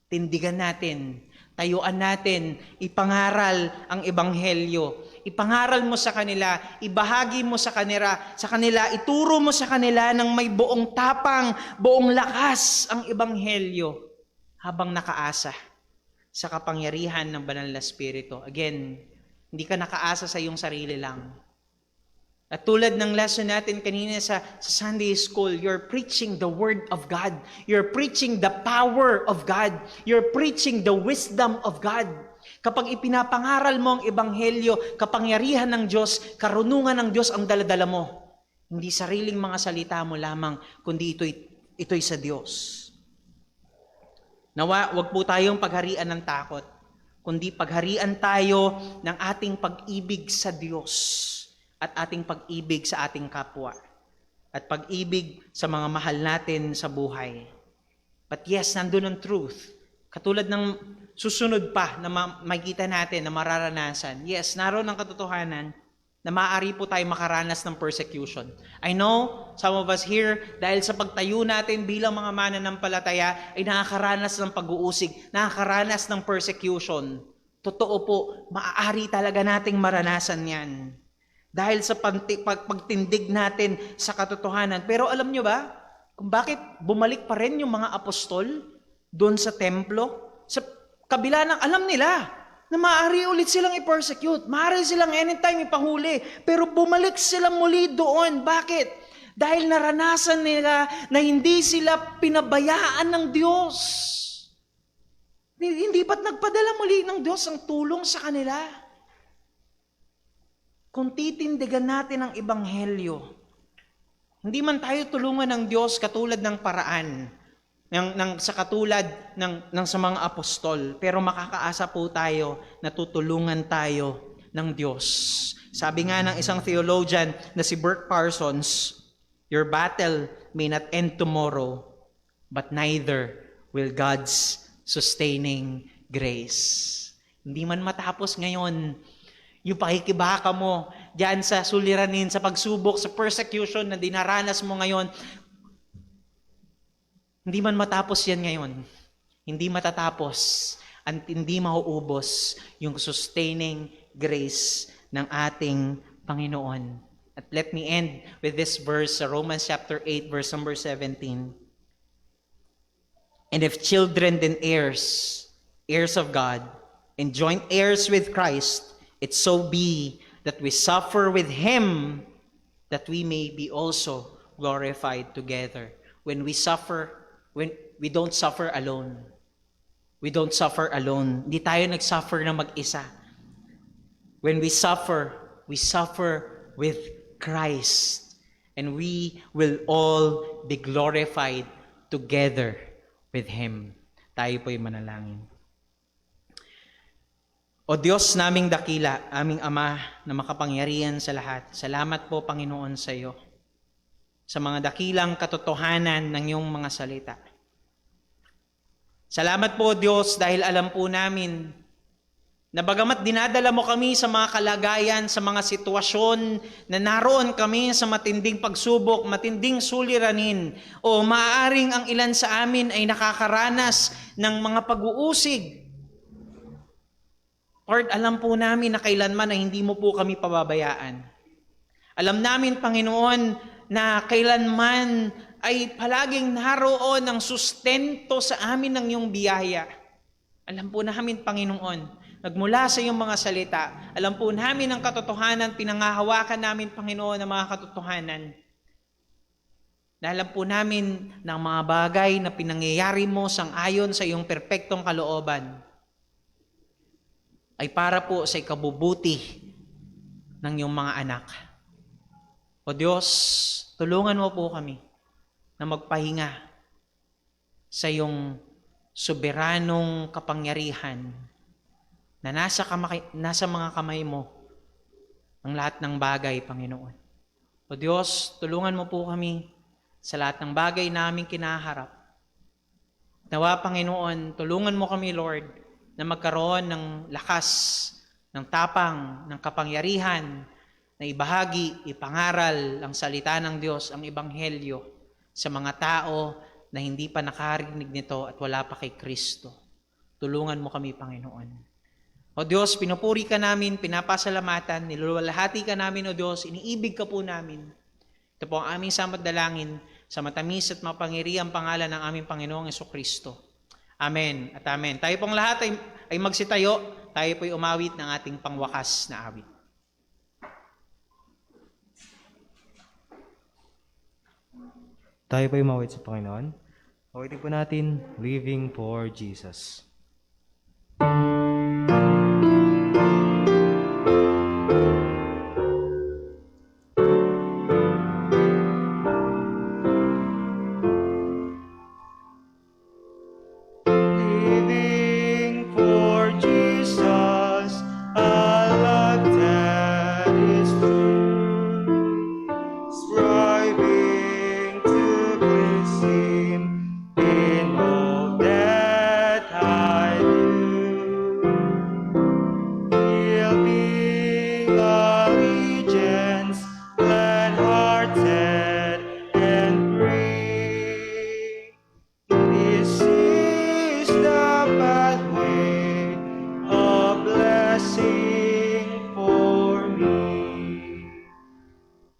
Tindigan natin, tayuan natin, ipangaral ang ebanghelyo. Ipangaral mo sa kanila, ibahagi mo sa kanila, ituro mo sa kanila ng may buong tapang, buong lakas ang ebanghelyo habang nakaasa sa kapangyarihan ng banal na Espiritu. Again, hindi ka nakaasa sa iyong sarili lang. At tulad ng lesson natin kanina sa Sunday School, you're preaching the Word of God. You're preaching the power of God. You're preaching the wisdom of God. Kapag ipinapangaral mo ang ebanghelyo, kapangyarihan ng Diyos, karunungan ng Diyos ang daladala mo. Hindi sariling mga salita mo lamang, kundi ito'y sa Diyos. Nawa, wag po tayong pagharian ng takot, kundi pagharian tayo ng ating pag-ibig sa Diyos at ating pag-ibig sa ating kapwa at pag-ibig sa mga mahal natin sa buhay. But yes, nandun ang truth. Katulad ng susunod pa na makikita natin, na mararanasan. Yes, naroon ang katotohanan na maaari po tayo makaranas ng persecution. I know, some of us here, dahil sa pagtayo natin bilang mga mananampalataya, ay nakakaranas ng pag-uusig, nakakaranas ng persecution. Totoo po, maaari talaga nating maranasan yan. Dahil sa pagtindig natin sa katotohanan. Pero alam nyo ba, kung bakit bumalik pa rin yung mga apostol doon sa templo? Sa kabila ng alam nila na maaari ulit silang i-persecute. Maaari silang anytime ipahuli. Pero bumalik silang muli doon. Bakit? Dahil naranasan nila na hindi sila pinabayaan ng Diyos. Hindi ba't nagpadala muli ng Diyos ang tulong sa kanila? Kung titindigan natin ang ebanghelyo, hindi man tayo tulungan ng Diyos katulad ng paraan, sa katulad ng sa mga apostol, pero makakaasa po tayo na tutulungan tayo ng Diyos. Sabi nga ng isang theologian na si Bert Parsons, your battle may not end tomorrow, but neither will God's sustaining grace. Hindi man matapos ngayon yung pakikibaka mo diyan sa suliranin, sa pagsubok, sa persecution na dinaranas mo ngayon, hindi man matapos yan ngayon. Hindi matatapos at hindi mauubos yung sustaining grace ng ating Panginoon. At let me end with this verse, Romans chapter 8, verse number 17. And if children, then heirs, heirs of God, and joint heirs with Christ, it so be that we suffer with Him, that we may be also glorified together. When we suffer, when we don't suffer alone. We don't suffer alone. Hindi tayo nagsuffer na mag-isa. When we suffer with Christ. And we will all be glorified together with Him. Tayo po'y manalangin. O Diyos naming dakila, aming Ama na makapangyarihan sa lahat, salamat po Panginoon sa iyo sa mga dakilang katotohanan ng iyong mga salita. Salamat po Diyos dahil alam po namin na bagamat dinadala mo kami sa mga kalagayan, sa mga sitwasyon na naroon kami sa matinding pagsubok, matinding suliranin, o maaaring ang ilan sa amin ay nakakaranas ng mga pag-uusig. Lord, alam po namin na kailanman na hindi mo po kami pababayaan. Alam namin, Panginoon, na kailanman ay palaging naroon ang sustento sa amin ng iyong biyaya. Alam po namin, Panginoon, nagmula sa iyong mga salita, alam po namin ang katotohanan, pinangahawakan namin, Panginoon, ang mga katotohanan. Na alam po namin ng mga bagay na pinangyayari mo sang-ayon sa iyong perpektong kalooban ay para po sa ikabubuti ng iyong mga anak. O Diyos, tulungan mo po kami na magpahinga sa iyong soberanong kapangyarihan na nasa mga kamay mo ang lahat ng bagay, Panginoon. O Diyos, tulungan mo po kami sa lahat ng bagay namin kinaharap. Nawa, Panginoon, tulungan mo kami, Lord, na magkaroon ng lakas, ng tapang, ng kapangyarihan, na ibahagi, ipangaral ang salita ng Diyos, ang Ebanghelyo sa mga tao na hindi pa nakarinig nito at wala pa kay Kristo. Tulungan mo kami, Panginoon. O Diyos, pinupuri ka namin, pinapasalamatan, niluluwalhati ka namin, O Diyos, iniibig ka po namin. Ito po ang aming samad dalangin sa matamis at mapangyarihang pangalan ng aming Panginoong Jesucristo. Amen at amen. Tayo pong lahat ay magsitayo, tayo po'y umawit ng ating pangwakas na awit. Tayo pa umawit sa Panginoon. Awitin po natin, Living for Jesus. Living for Jesus, a life that is true. Striving to please Him in all that I do. Yielding allegiance, glad-hearted and free. This is the pathway of blessing for me.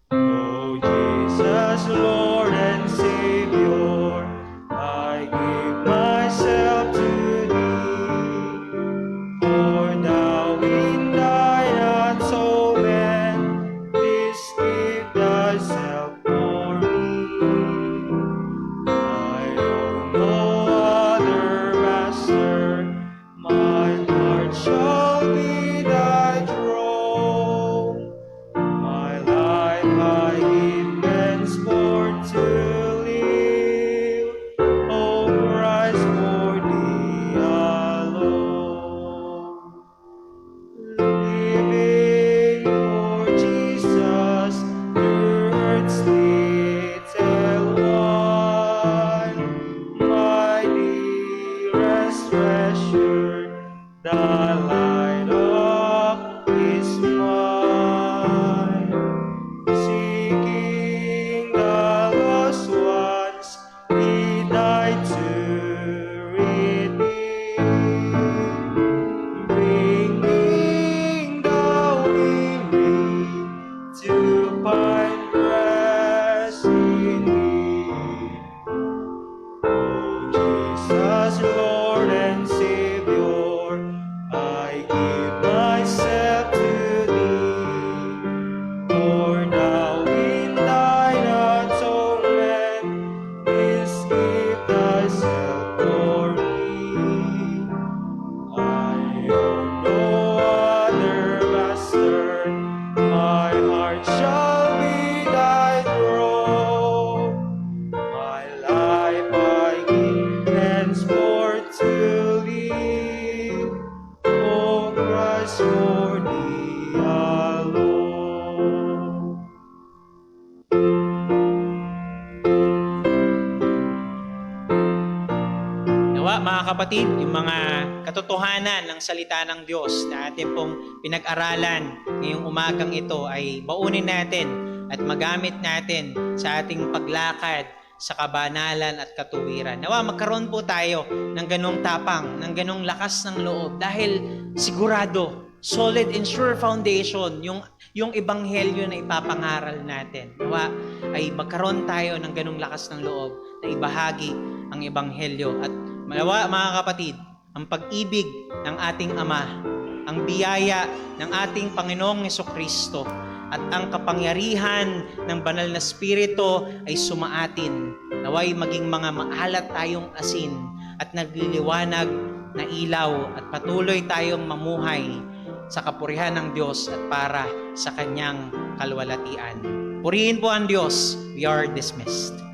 Oh Jesus, Lord and Savior, I give myself to Thee. For Thou in Thine atonement, this give Thyself for me. I own no other master, my heart shall be Thy throne. My life I give henceforth to live, O Christ, for Thee alone. Living for Jesus, earth's little one, my dearest treasure, the light of His mind. Seeking the lost ones, He died to redeem. Bringing the weary to find rest in Thee. Oh Jesus, Lord and Savior, I give myself to Thee. For Thou in Thine atonement, this give Thyself for me. I own no other master, my heart shall be Thy throne. My life I give henceforth to live, O Christ, for Thee alone. Nawa, mga kapatid, yung mga katotohanan ng salita ng Diyos na ating pong pinag-aralan ngayong umagang ito ay baunin natin at magamit natin sa ating paglakad sa kabanalan at katuwiran. Nawa magkaroon po tayo ng ganong tapang, ng ganong lakas ng loob dahil sigurado, solid and sure foundation yung ebanghelyo na ipapangaral natin. Nawa ay magkaroon tayo ng ganong lakas ng loob na ibahagi ang ebanghelyo. At nawa mga kapatid, ang pag-ibig ng ating Ama, ang biyaya ng ating Panginoong Hesukristo, at ang kapangyarihan ng banal na Espiritu ay sumaatin. Naway maging mga maalat tayong asin at nagliliwanag na ilaw at patuloy tayong mamuhay sa kapurihan ng Diyos at para sa Kanyang kalwalatian. Purihin po ang Diyos. We are dismissed.